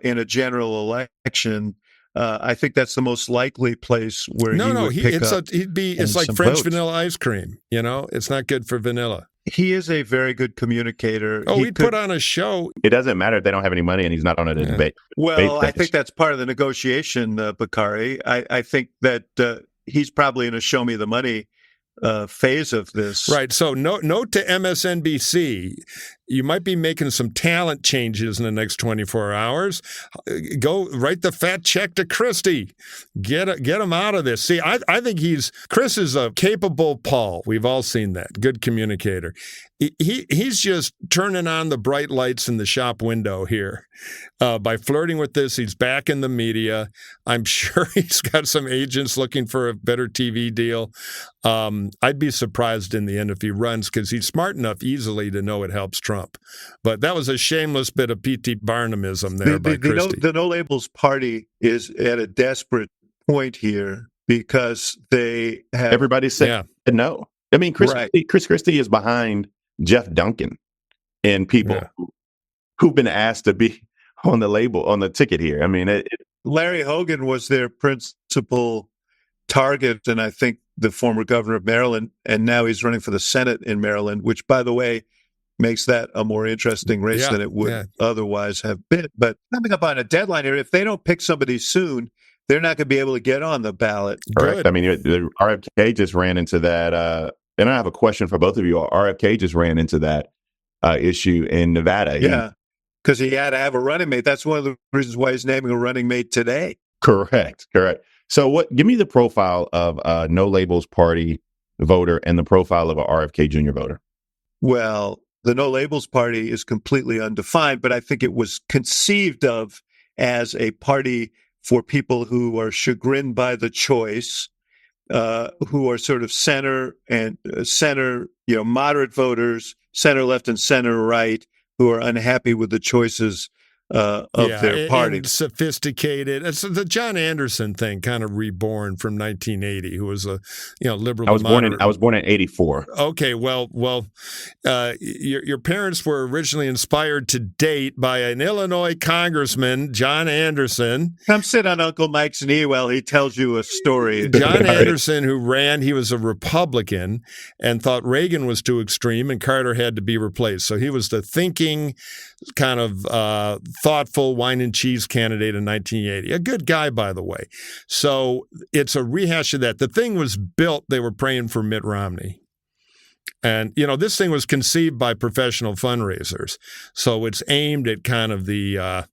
in a general election. I think that's the most likely place where it's like French votes. Vanilla ice cream. It's not good for vanilla. He is a very good communicator. He'd put on a show. It doesn't matter if they don't have any money and he's not on a debate. Well, I think that's part of the negotiation, Bakari. I think that he's probably in a show me the money phase of this. Right. So note to MSNBC, You might be making some talent changes in the next 24 hours. Go write the fat check to Christie. Get him out of this. See, I think Chris is a capable Paul. We've all seen that. Good communicator. He's just turning on the bright lights in the shop window here. By flirting with this, he's back in the media. I'm sure he's got some agents looking for a better TV deal. I'd be surprised in the end if he runs, because he's smart enough easily to know it helps Trump. But that was a shameless bit of P.T. Barnummism there by Christie. The No Labels Party is at a desperate point here because they have... Everybody said no. I mean, Chris Christie is behind Jeff Duncan and people who've been asked to be on the ticket here. I mean, Larry Hogan was their principal target, and I think the former governor of Maryland, and now he's running for the Senate in Maryland, which, by the way, makes that a more interesting race than it would otherwise have been. But coming up on a deadline here, if they don't pick somebody soon, they're not going to be able to get on the ballot. Correct. I mean, the RFK just ran into that. And I have a question for both of you. RFK just ran into that issue in Nevada. Yeah, because he had to have a running mate. That's one of the reasons why he's naming a running mate today. Correct. So give me the profile of a No Labels Party voter and the profile of a RFK Jr. voter. Well, the No Labels Party is completely undefined, but I think it was conceived of as a party for people who are chagrined by the choice, who are sort of center, moderate voters, center left and center right, who are unhappy with the choices of their party. And sophisticated. It's the John Anderson thing, kind of reborn from 1980, who was a liberal. I was born in 84. Okay, well, your parents were originally inspired to date by an Illinois congressman, John Anderson. Come sit on Uncle Mike's knee while he tells you a story. John Anderson, he was a Republican and thought Reagan was too extreme and Carter had to be replaced. So he was the thinking, kind of thoughtful wine and cheese candidate in 1980. A good guy, by the way. So it's a rehash of that. The thing was built, they were praying for Mitt Romney. And, this thing was conceived by professional fundraisers. So it's aimed at kind of the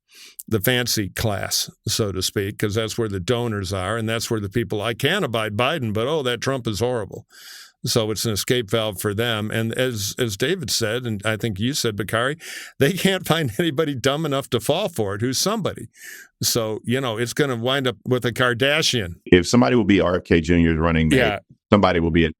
fancy class, so to speak, because that's where the donors are. And that's where the people, I can't abide Biden, but, that Trump is horrible. So it's an escape valve for them. And as David said, and I think you said, Bakari, they can't find anybody dumb enough to fall for it who's somebody. So, it's going to wind up with a Kardashian. If somebody will be RFK Jr.'s running mate, somebody will be at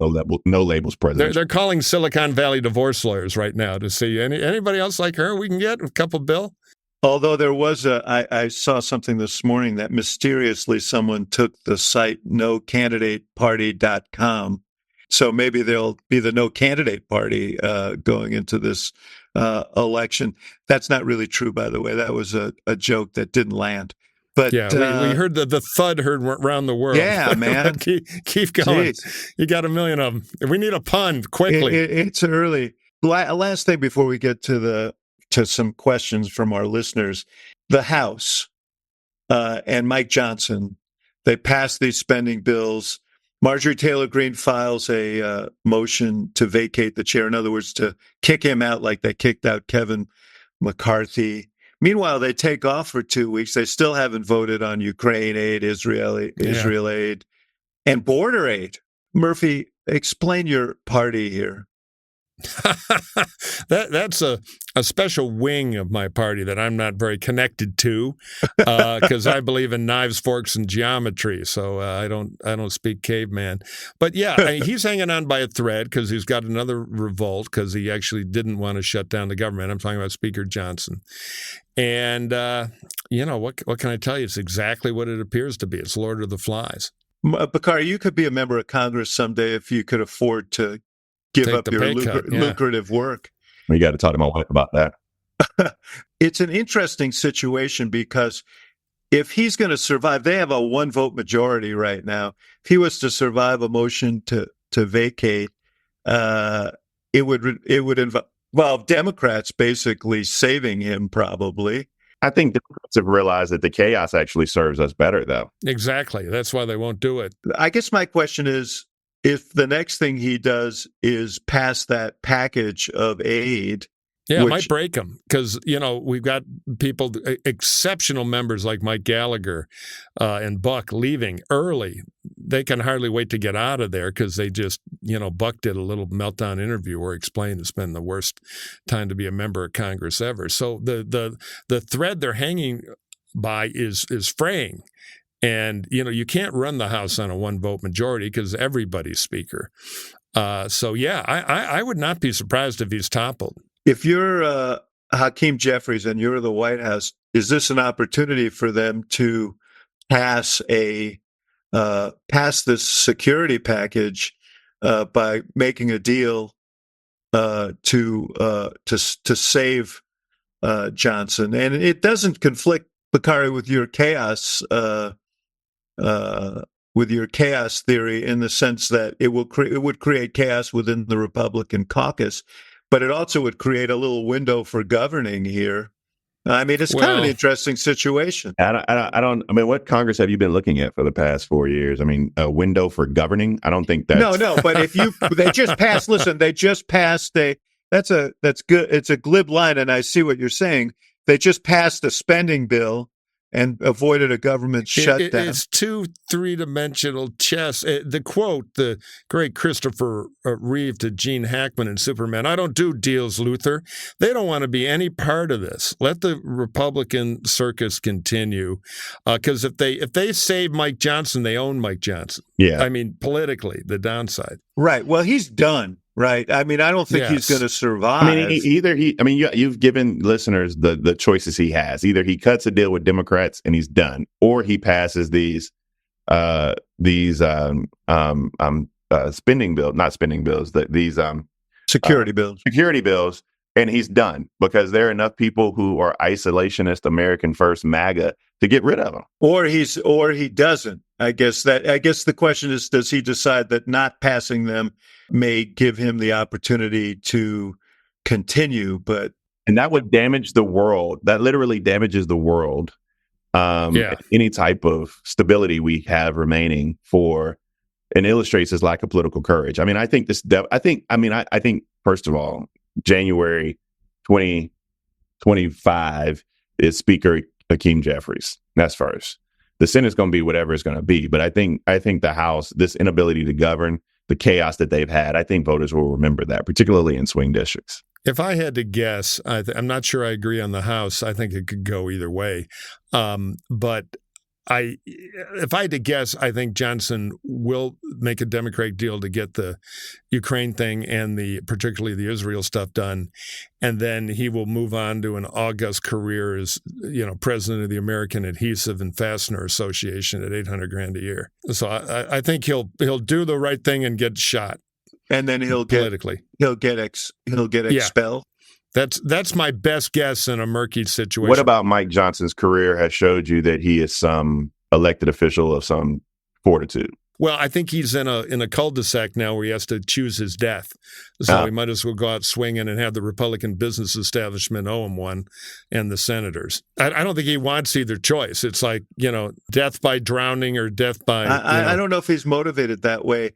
No Labels president. They're calling Silicon Valley divorce lawyers right now to see anybody else like her we can get, a couple bill. Although there was I saw something this morning that mysteriously someone took the site nocandidateparty.com. So maybe there'll be the no candidate party going into this election. That's not really true, by the way. That was a joke that didn't land. But we heard the thud heard around the world. Yeah, man. keep going. Jeez. You got a million of them. We need a pun quickly. It's early. Last thing before we get to some questions from our listeners. The House and Mike Johnson, they passed these spending bills. Marjorie Taylor Greene files a motion to vacate the chair. In other words, to kick him out like they kicked out Kevin McCarthy. Meanwhile, they take off for 2 weeks. They still haven't voted on Ukraine aid, Israel aid, and border aid. Murphy, explain your party here. That's a special wing of my party that I'm not very connected to, because I believe in knives, forks, and geometry. So I don't speak caveman. But he's hanging on by a thread because he's got another revolt because he actually didn't want to shut down the government. I'm talking about Speaker Johnson. And what can I tell you? It's exactly what it appears to be. It's Lord of the Flies. Bakari, you could be a member of Congress someday if you could afford to give up your lucrative work. We got to talk to my wife about that. It's an interesting situation because if he's going to survive, they have a 1-vote majority right now. If he was to survive a motion to vacate, it would involve Democrats basically saving him probably. I think Democrats have realized that the chaos actually serves us better, though. Exactly. That's why they won't do it. I guess my question is, if the next thing he does is pass that package of aid, Yeah, it might break them because, we've got people, exceptional members like Mike Gallagher and Buck leaving early. They can hardly wait to get out of there because they just, Buck did a little meltdown interview where he explained it's been the worst time to be a member of Congress ever. So the thread they're hanging by is fraying. And, you can't run the House on a one-vote majority because everybody's speaker. I would not be surprised if he's toppled. If you're Hakeem Jeffries and you're the White House, is this an opportunity for them to pass this security package by making a deal to save Johnson? And it doesn't conflict, Bakari, with your chaos theory in the sense that it would create chaos within the Republican caucus. But it also would create a little window for governing here. I mean, it's kind of an interesting situation. I mean, what Congress have you been looking at for the past 4 years? I mean, a window for governing? I don't think that's... No, but they just passed that's good. It's a glib line, and I see what you're saying. They just passed a spending bill and avoided a government shutdown. It's two three-dimensional chess. The quote, the great Christopher Reeve to Gene Hackman in Superman, "I don't do deals, Luther. They don't want to be any part of this. Let the Republican circus continue." Because if they save Mike Johnson, they own Mike Johnson. Yeah. I mean, politically, the downside. Right. Well, he's done. Right. I mean, I don't think he's going to survive. I mean, you've given listeners the choices he has. Either he cuts a deal with Democrats and he's done, or he passes these spending bills, not spending bills, these security bills, and he's done because there are enough people who are isolationist, American First, MAGA to get rid of him. Or he doesn't. I guess the question is, does he decide that not passing them may give him the opportunity to continue? And that would damage the world. That literally damages the world. Any type of stability we have remaining and illustrates his lack of political courage. I mean, I think first of all, January 2025 is Speaker Hakeem Jeffries. That's first. The Senate's going to be whatever it's going to be. But I think the House, this inability to govern, the chaos that they've had, I think voters will remember that, particularly in swing districts. If I had to guess, I'm not sure I agree on the House. I think it could go either way. But if I had to guess, I think Johnson will make a Democratic deal to get the Ukraine thing and particularly the Israel stuff done, and then he will move on to an august career as president of the American Adhesive and Fastener Association at $800,000 a year. So I think he'll do the right thing and get shot, and then he'll get expelled. That's my best guess in a murky situation. What about Mike Johnson's career has showed you that he is some elected official of some fortitude? Well, I think he's in a cul-de-sac now where he has to choose his death. So he might as well go out swinging and have the Republican business establishment owe him one and the senators. I don't think he wants either choice. It's like, death by drowning or death by... I don't know if he's motivated that way.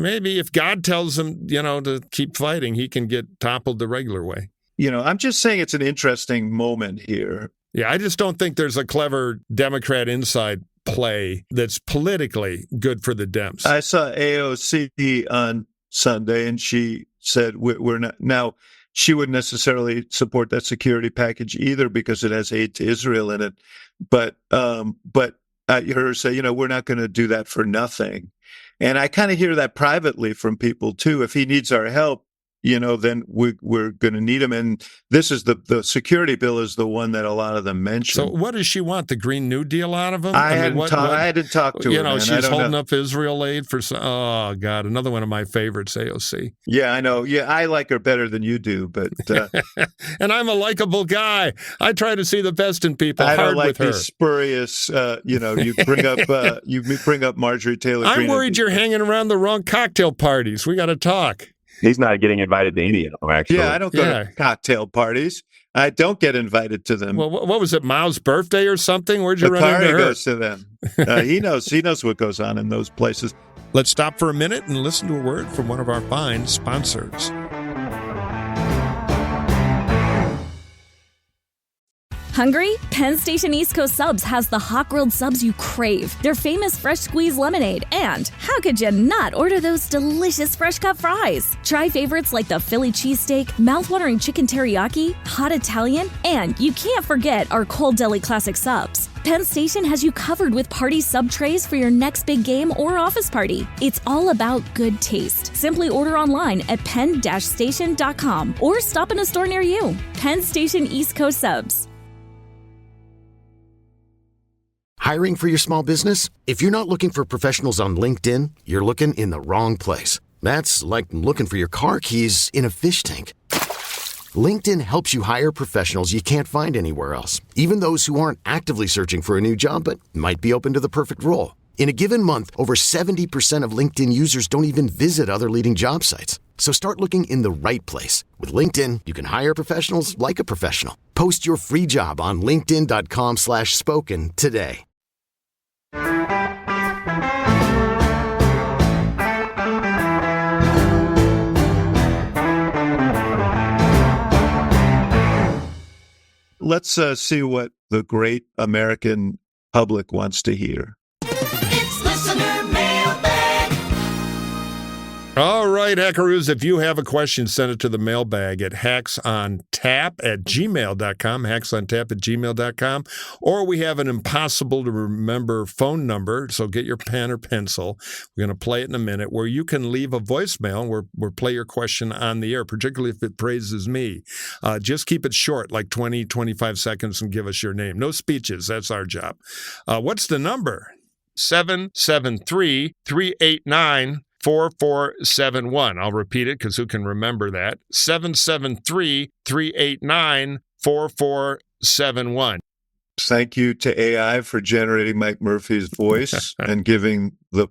Maybe if God tells him, to keep fighting, he can get toppled the regular way. I'm just saying it's an interesting moment here. Yeah, I just don't think there's a clever Democrat inside play that's politically good for the Dems. I saw AOC on Sunday, and she said we're not now. She wouldn't necessarily support that security package either because it has aid to Israel in it. But I heard her say, we're not going to do that for nothing. And I kind of hear that privately from people too. If he needs our help, then we're going to need him. And this is the security bill is the one that a lot of them mention. So what does she want? The Green New Deal out of him? I hadn't talked to her. Man. She's holding up Israel aid for oh God, another one of my favorites, AOC. Yeah, I know. Yeah, I like her better than you do, but and I'm a likable guy. I try to see the best in people. I don't like with her. These spurious. You bring up Marjorie Taylor Greene. I'm worried you're hanging around the wrong cocktail parties. We got to talk. He's not getting invited to any of them, actually. Yeah, I don't go to cocktail parties. I don't get invited to them. Well, what was it, Mao's birthday or something? Where'd you run into her? Bakari goes to them. He knows what goes on in those places. Let's stop for a minute and listen to a word from one of our fine sponsors. Hungry? Penn Station East Coast Subs has the hot grilled subs you crave, their famous fresh squeeze lemonade, and how could you not order those delicious fresh cut fries? Try favorites like the Philly cheesesteak, mouthwatering chicken teriyaki, hot Italian, and you can't forget our cold deli classic subs. Penn Station has you covered with party sub trays for your next big game or office party. It's all about good taste. Simply order online at penn-station.com or stop in a store near you. Penn Station East Coast Subs. Hiring for your small business? If you're not looking for professionals on LinkedIn, you're looking in the wrong place. That's like looking for your car keys in a fish tank. LinkedIn helps you hire professionals you can't find anywhere else, even those who aren't actively searching for a new job but might be open to the perfect role. In a given month, over 70% of LinkedIn users don't even visit other leading job sites. So start looking in the right place. With LinkedIn, you can hire professionals like a professional. Post your free job on linkedin.com/spoken today. Let's see what the great American public wants to hear. It's listener mailbag. All right, Hackaroos, if you have a question, send it to the mailbag at hacksontap@gmail.com, hacksontap@gmail.com, or we have an impossible-to-remember phone number, so get your pen or pencil. We're going to play it in a minute, where you can leave a voicemail and we'll play your question on the air, particularly if it praises me. Just keep it short, like 20, 25 seconds, and give us your name. No speeches. That's our job. What's the number? 773-389-4471. I'll repeat it because who can remember that? 773-389-4471. Thank you to AI for generating Mike Murphy's voice and giving the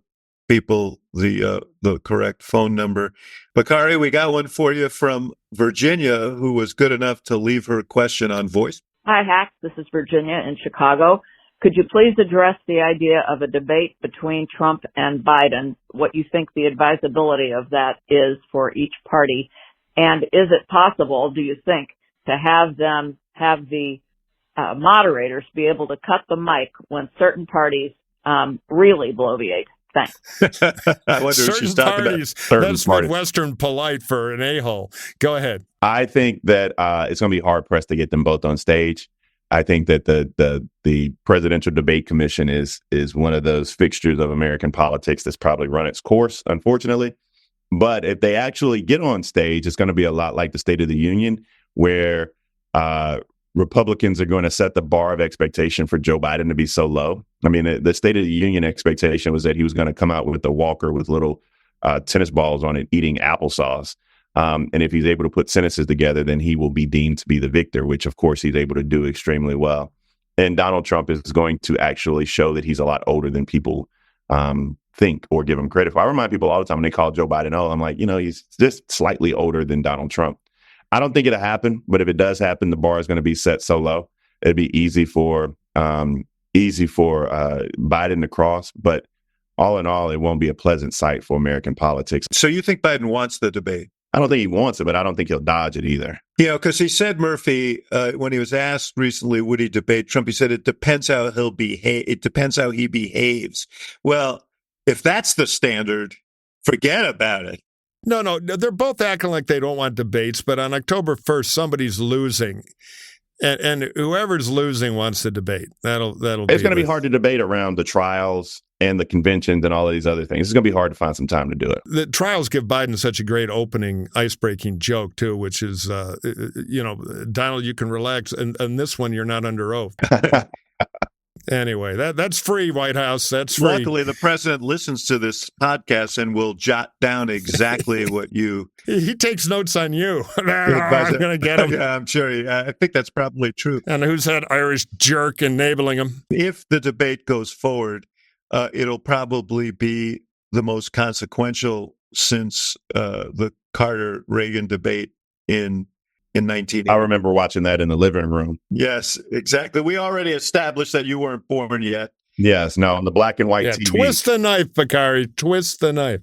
people the correct phone number. Bakari, we got one for you from Virginia, who was good enough to leave her question on voice. Hi, Hacks. This is Virginia in Chicago. Could you please address the idea of a debate between Trump and Biden, what you think the advisability of that is for each party? And is it possible, do you think, to have them have the moderators be able to cut the mic when certain parties really bloviate? Thanks. I wonder if she's talking parties, about that's Midwestern polite for an a-hole. Go ahead. I think that it's going to be hard-pressed to get them both on stage. I think that the Presidential Debate Commission is one of those fixtures of American politics that's probably run its course, unfortunately. But if they actually get on stage, it's going to be a lot like the State of the Union, where Republicans are going to set the bar of expectation for Joe Biden to be so low. I mean, the State of the Union expectation was that he was going to come out with a walker with little tennis balls on it, eating applesauce. And if he's able to put sentences together, then he will be deemed to be the victor, which, of course, he's able to do extremely well. And Donald Trump is going to actually show that he's a lot older than people think or give him credit for. I remind people all the time when they call Joe Biden old, I'm like, he's just slightly older than Donald Trump. I don't think it'll happen, but if it does happen, the bar is going to be set so low. It'd be easy for Biden to cross. But all in all, it won't be a pleasant sight for American politics. So you think Biden wants the debate? I don't think he wants it, but I don't think he'll dodge it either. Because he said, Murphy, when he was asked recently, would he debate Trump? He said, it depends how he'll behave. It depends how he behaves. Well, if that's the standard, forget about it. No, they're both acting like they don't want debates, but on October 1st, somebody's losing. And whoever's losing wants to debate. That'll. It's going to be hard to debate around the trials and the conventions and all of these other things. It's going to be hard to find some time to do it. The trials give Biden such a great opening, ice-breaking joke, too, which is, Donald, you can relax. And this one, you're not under oath. Anyway, that's free, White House. That's free. Luckily, the president listens to this podcast and will jot down exactly what you... He takes notes on you. I'm going to get him. Yeah, I'm sure. I think that's probably true. And who's that Irish jerk enabling him? If the debate goes forward, it'll probably be the most consequential since the Carter-Reagan debate in 1980. I remember watching that in the living room. Yes, exactly. We already established that you weren't born yet. Yes, no, on the black and white TV. Twist the knife, Bakari. Twist the knife.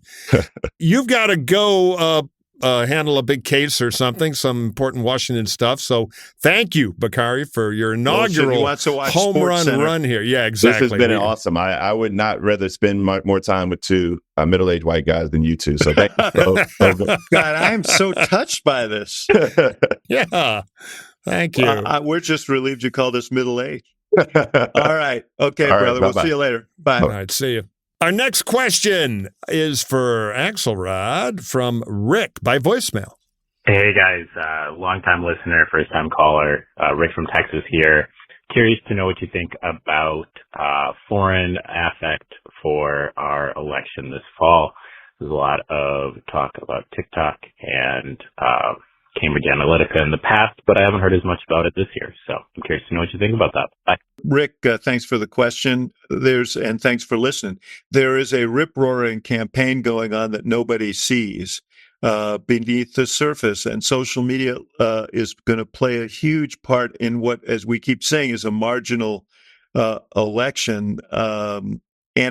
You've got to go handle a big case or something, some important Washington stuff. So thank you, Bakari, for your inaugural home run here. Yeah, exactly. This has been awesome. I would not rather spend more time with two middle-aged white guys than you two. So thank you. God, I am so touched by this. Yeah. Thank you. We're just relieved you called us middle-aged. All right. Okay, All right, brother. bye-bye. We'll see you later. Bye. All right. See you. Our next question is for Axelrod from Rick by voicemail. Hey, guys. Long-time listener, first-time caller. Rick from Texas here. Curious to know what you think about foreign affect for our election this fall. There's a lot of talk about TikTok and Cambridge Analytica in the past, but I haven't heard as much about it this year. So I'm curious to know what you think about that. Bye. Rick, thanks for the question. And thanks for listening. There is a rip-roaring campaign going on that nobody sees beneath the surface, and social media is going to play a huge part in what, as we keep saying, is a marginal election. And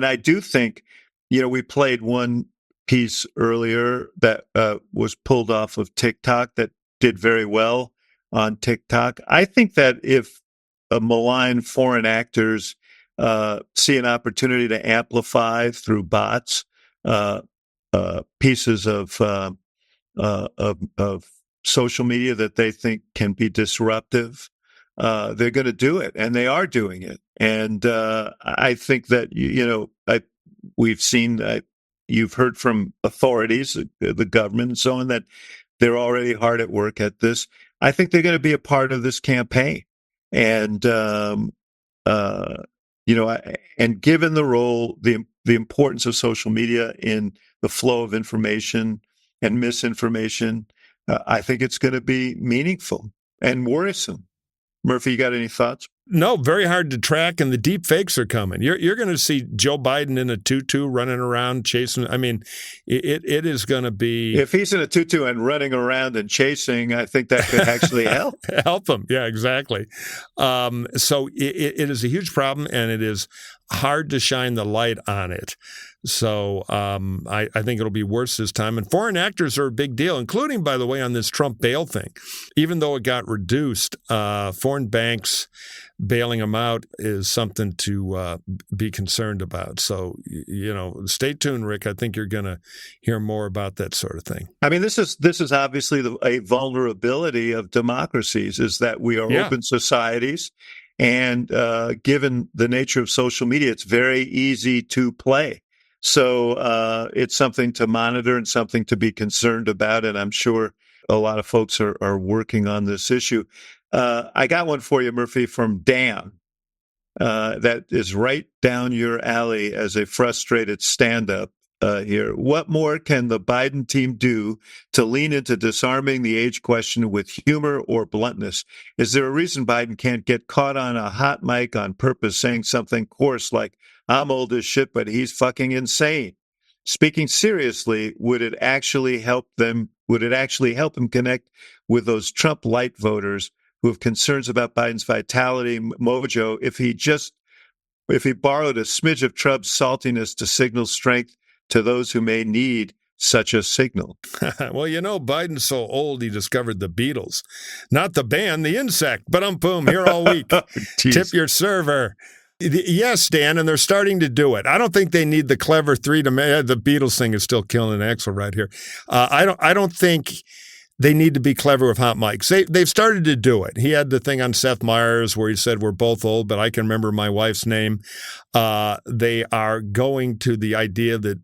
I do think, we played one piece earlier that was pulled off of TikTok that did very well on TikTok. I think that if malign foreign actors see an opportunity to amplify through bots pieces of social media that they think can be disruptive, they're going to do it, and they are doing it. And I think that we've seen. You've heard from authorities, the government, and so on, that they're already hard at work at this. I think they're going to be a part of this campaign, and and given the role, the importance of social media in the flow of information and misinformation, I think it's going to be meaningful and worrisome. Murphy, you got any thoughts? No, very hard to track, and the deep fakes are coming. You're going to see Joe Biden in a tutu running around chasing. I mean, it is going to be. If he's in a tutu and running around and chasing, I think that could actually help. Help him. Yeah, exactly. So it is a huge problem, and it is hard to shine the light on it. So I think it'll be worse this time. And foreign actors are a big deal, including, by the way, on this Trump bail thing. Even though it got reduced, foreign banks bailing them out is something to be concerned about. So, stay tuned, Rick. I think you're going to hear more about that sort of thing. I mean, this is obviously a vulnerability of democracies, is that we are open societies. And given the nature of social media, it's very easy to play. So it's something to monitor and something to be concerned about. And I'm sure a lot of folks are working on this issue. I got one for you, Murphy, from Dan. That is right down your alley as a frustrated stand-up here. What more can the Biden team do to lean into disarming the age question with humor or bluntness? Is there a reason Biden can't get caught on a hot mic on purpose saying something coarse like, "I'm old as shit, but he's fucking insane"? Speaking seriously, would it actually help him connect with those Trump light voters who have concerns about Biden's vitality mojo if he borrowed a smidge of Trump's saltiness to signal strength to those who may need such a signal? Well, Biden's so old he discovered the Beatles. Not the band, the insect. But boom, here all week. Tip your server. Yes, Dan, and they're starting to do it. I don't think they need the clever three to make the Beatles thing is still killing Axel right here. I don't think they need to be clever with hot mics. They've started to do it. He had the thing on Seth Meyers where he said, "We're both old, but I can remember my wife's name." They are going to the idea that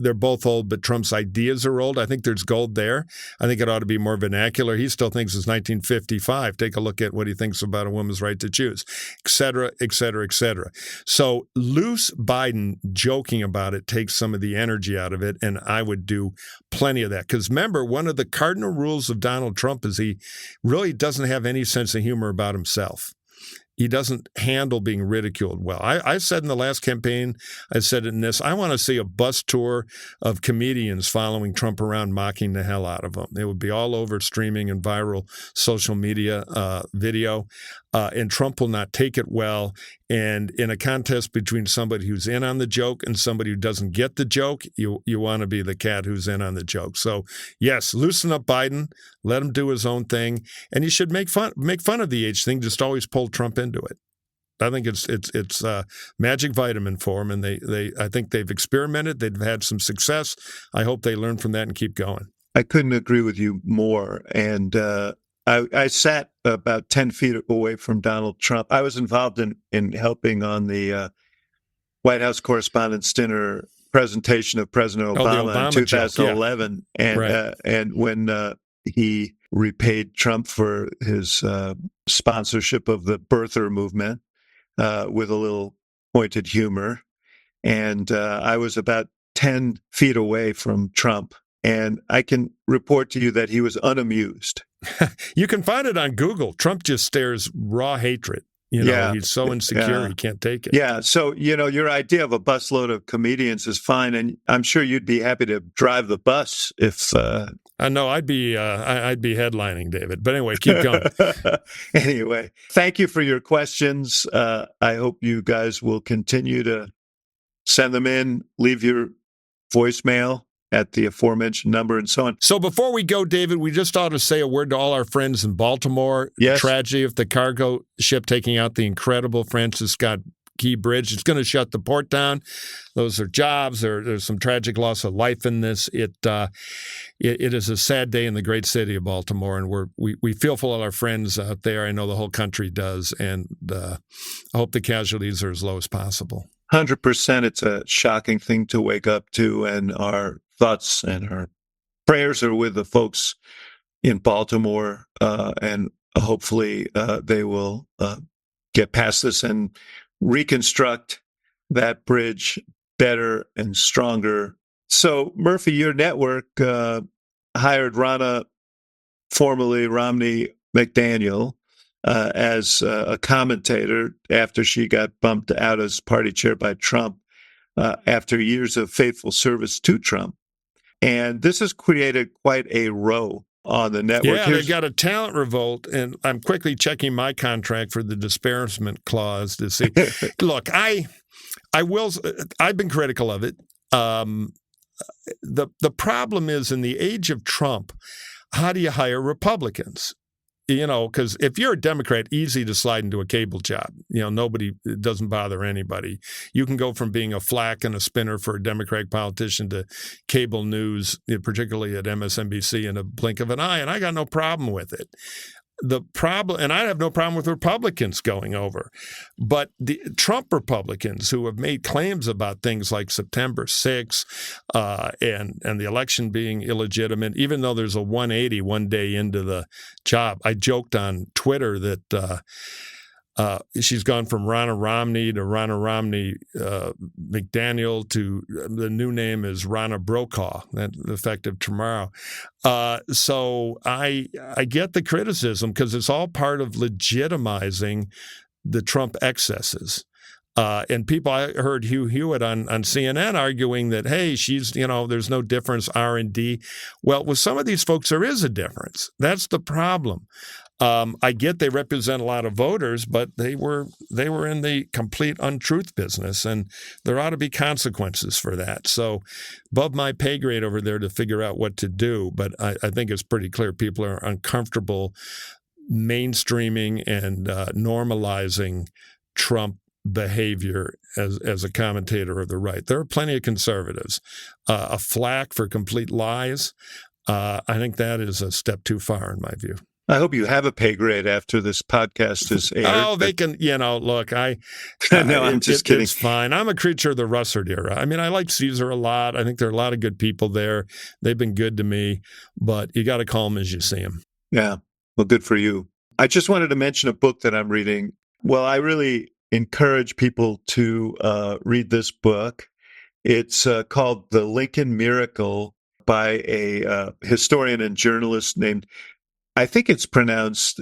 they're both old, but Trump's ideas are old. I think there's gold there. I think it ought to be more vernacular. He still thinks it's 1955. Take a look at what he thinks about a woman's right to choose, et cetera, et cetera, et cetera. So loose Biden joking about it takes some of the energy out of it, and I would do plenty of that. Because remember, one of the cardinal rules of Donald Trump is he really doesn't have any sense of humor about himself. He doesn't handle being ridiculed well. I said in the last campaign, I said in this, I want to see a bus tour of comedians following Trump around, mocking the hell out of him. It would be all over streaming and viral social media video, and Trump will not take it well. And in a contest between somebody who's in on the joke and somebody who doesn't get the joke, you want to be the cat who's in on the joke. So, yes, loosen up Biden, let him do his own thing, and you should make fun of the age thing. Just always pull Trump into it. I think it's magic vitamin for them, and I think they've experimented. They've had some success. I hope they learn from that and keep going. I couldn't agree with you more. And I sat about 10 feet away from Donald Trump. I was involved in helping on the White House Correspondents' Dinner presentation of President Obama in 2011. Joke, yeah. Right. And when he repaid Trump for his sponsorship of the birther movement with a little pointed humor. And I was about 10 feet away from Trump. And I can report to you that he was unamused. You can find it on Google. Trump just stares raw hatred. He's so insecure he can't take it. Yeah. So, your idea of a busload of comedians is fine. And I'm sure you'd be happy to drive the bus if... I know I'd be headlining, David. But anyway, keep going. Anyway, thank you for your questions. I hope you guys will continue to send them in, leave your voicemail at the aforementioned number and so on. So before we go, David, we just ought to say a word to all our friends in Baltimore. Yes. Tragedy of the cargo ship taking out the incredible Francis Scott Key Bridge. It's going to shut the port down. Those are jobs. There's some tragic loss of life in this. It is a sad day in the great city of Baltimore, and we feel for all our friends out there. I know the whole country does, and I hope the casualties are as low as possible. 100%. It's a shocking thing to wake up to, and our thoughts and our prayers are with the folks in Baltimore, and hopefully they will get past this and reconstruct that bridge better and stronger. So, Murphy, your network hired Ronna, formerly Romney McDaniel, as a commentator after she got bumped out as party chair by Trump after years of faithful service to Trump. And this has created quite a row on the network. Yeah, they got a talent revolt, and I'm quickly checking my contract for the disparagement clause to see. Look, I've been critical of it. The problem is, in the age of Trump, how do you hire Republicans? Because if you're a Democrat, easy to slide into a cable job. It doesn't bother anybody. You can go from being a flack and a spinner for a Democratic politician to cable news, particularly at MSNBC, in a blink of an eye, and I got no problem with it. The problem, and I have no problem with Republicans going over, but the Trump Republicans who have made claims about things like September 6th and the election being illegitimate, even though there's a 180 one day into the job. I joked on Twitter that she's gone from Ronna Romney to Ronna Romney McDaniel to the new name is Ronna Brokaw, that's effective tomorrow. So I get the criticism because it's all part of legitimizing the Trump excesses. And people, I heard Hugh Hewitt on CNN arguing that, hey, she's, there's no difference, R&D. Well, with some of these folks, there is a difference. That's the problem. I get they represent a lot of voters, but they were in the complete untruth business, and there ought to be consequences for that. So above my pay grade over there to figure out what to do, but I think it's pretty clear people are uncomfortable mainstreaming and normalizing Trump behavior as a commentator of the right. There are plenty of conservatives. A flack for complete lies, I think that is a step too far in my view. I hope you have a pay grade after this podcast is aired. Oh, they can, look, no, I'm just kidding. It's fine. I'm a creature of the Russert era. I mean, I like Caesar a lot. I think there are a lot of good people there. They've been good to me, but you got to call them as you see them. Yeah. Well, good for you. I just wanted to mention a book that I'm reading. Well, I really encourage people to read this book. It's called The Lincoln Miracle by a historian and journalist named, I think it's pronounced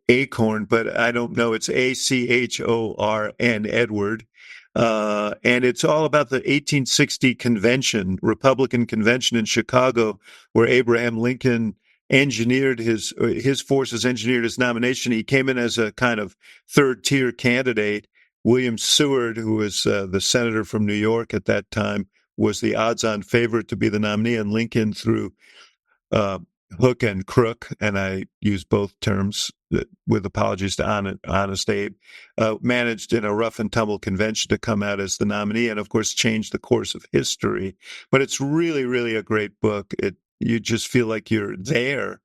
Acorn, but I don't know. It's Achorn, Edward. And it's all about the 1860 convention, Republican convention in Chicago, where Abraham Lincoln engineered his forces engineered his nomination. He came in as a kind of third-tier candidate, William Seward, who was the senator from New York at that time, was the odds-on favorite to be the nominee, and Lincoln, through hook and crook, and I use both terms with apologies to Honest Abe, managed in a rough and tumble convention to come out as the nominee, and of course changed the course of history. But it's really, really a great book. You just feel like you're there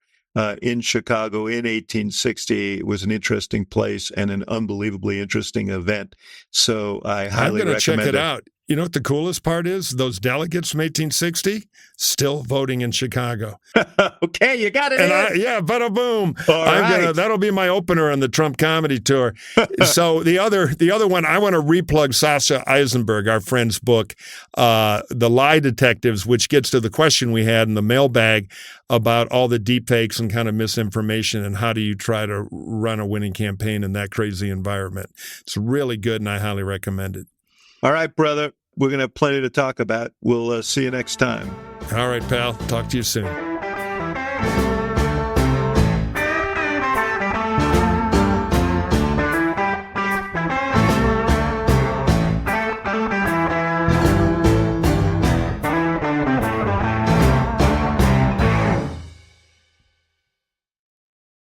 in Chicago in 1860. It was an interesting place and an unbelievably interesting event. So I highly recommend it. I'm going to check it out. You know what the coolest part is? Those delegates from 1860 still voting in Chicago. Okay, you got it. And bada boom. Right. That'll be my opener on the Trump comedy tour. So the other one, I want to replug Sasha Eisenberg, our friend's book, The Lie Detectives, which gets to the question we had in the mailbag about all the deep fakes and kind of misinformation and how do you try to run a winning campaign in that crazy environment. It's really good, and I highly recommend it. All right, brother. We're going to have plenty to talk about. We'll see you next time. All right, pal. Talk to you soon.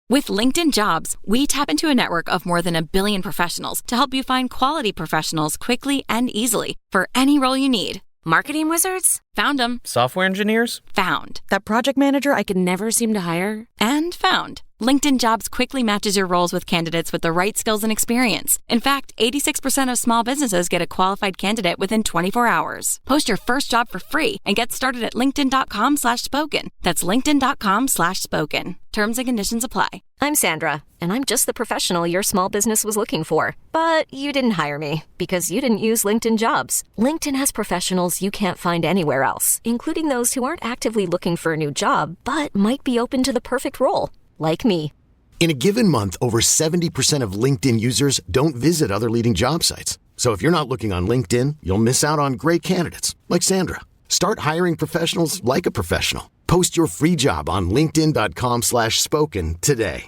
With LinkedIn Jobs, we tap into a network of more than 1 billion professionals to help you find quality professionals quickly and easily for any role you need. Marketing wizards? Found them. Software engineers? Found. That project manager I could never seem to hire? And found. LinkedIn Jobs quickly matches your roles with candidates with the right skills and experience. In fact, 86% of small businesses get a qualified candidate within 24 hours. Post your first job for free and get started at linkedin.com/spoken. That's linkedin.com/spoken. Terms and conditions apply. I'm Sandra, and I'm just the professional your small business was looking for. But you didn't hire me because you didn't use LinkedIn Jobs. LinkedIn has professionals you can't find anywhere else, including those who aren't actively looking for a new job, but might be open to the perfect role, like me. In a given month, over 70% of LinkedIn users don't visit other leading job sites. So if you're not looking on LinkedIn, you'll miss out on great candidates like Sandra. Start hiring professionals like a professional. Post your free job on linkedin.com/spoken today.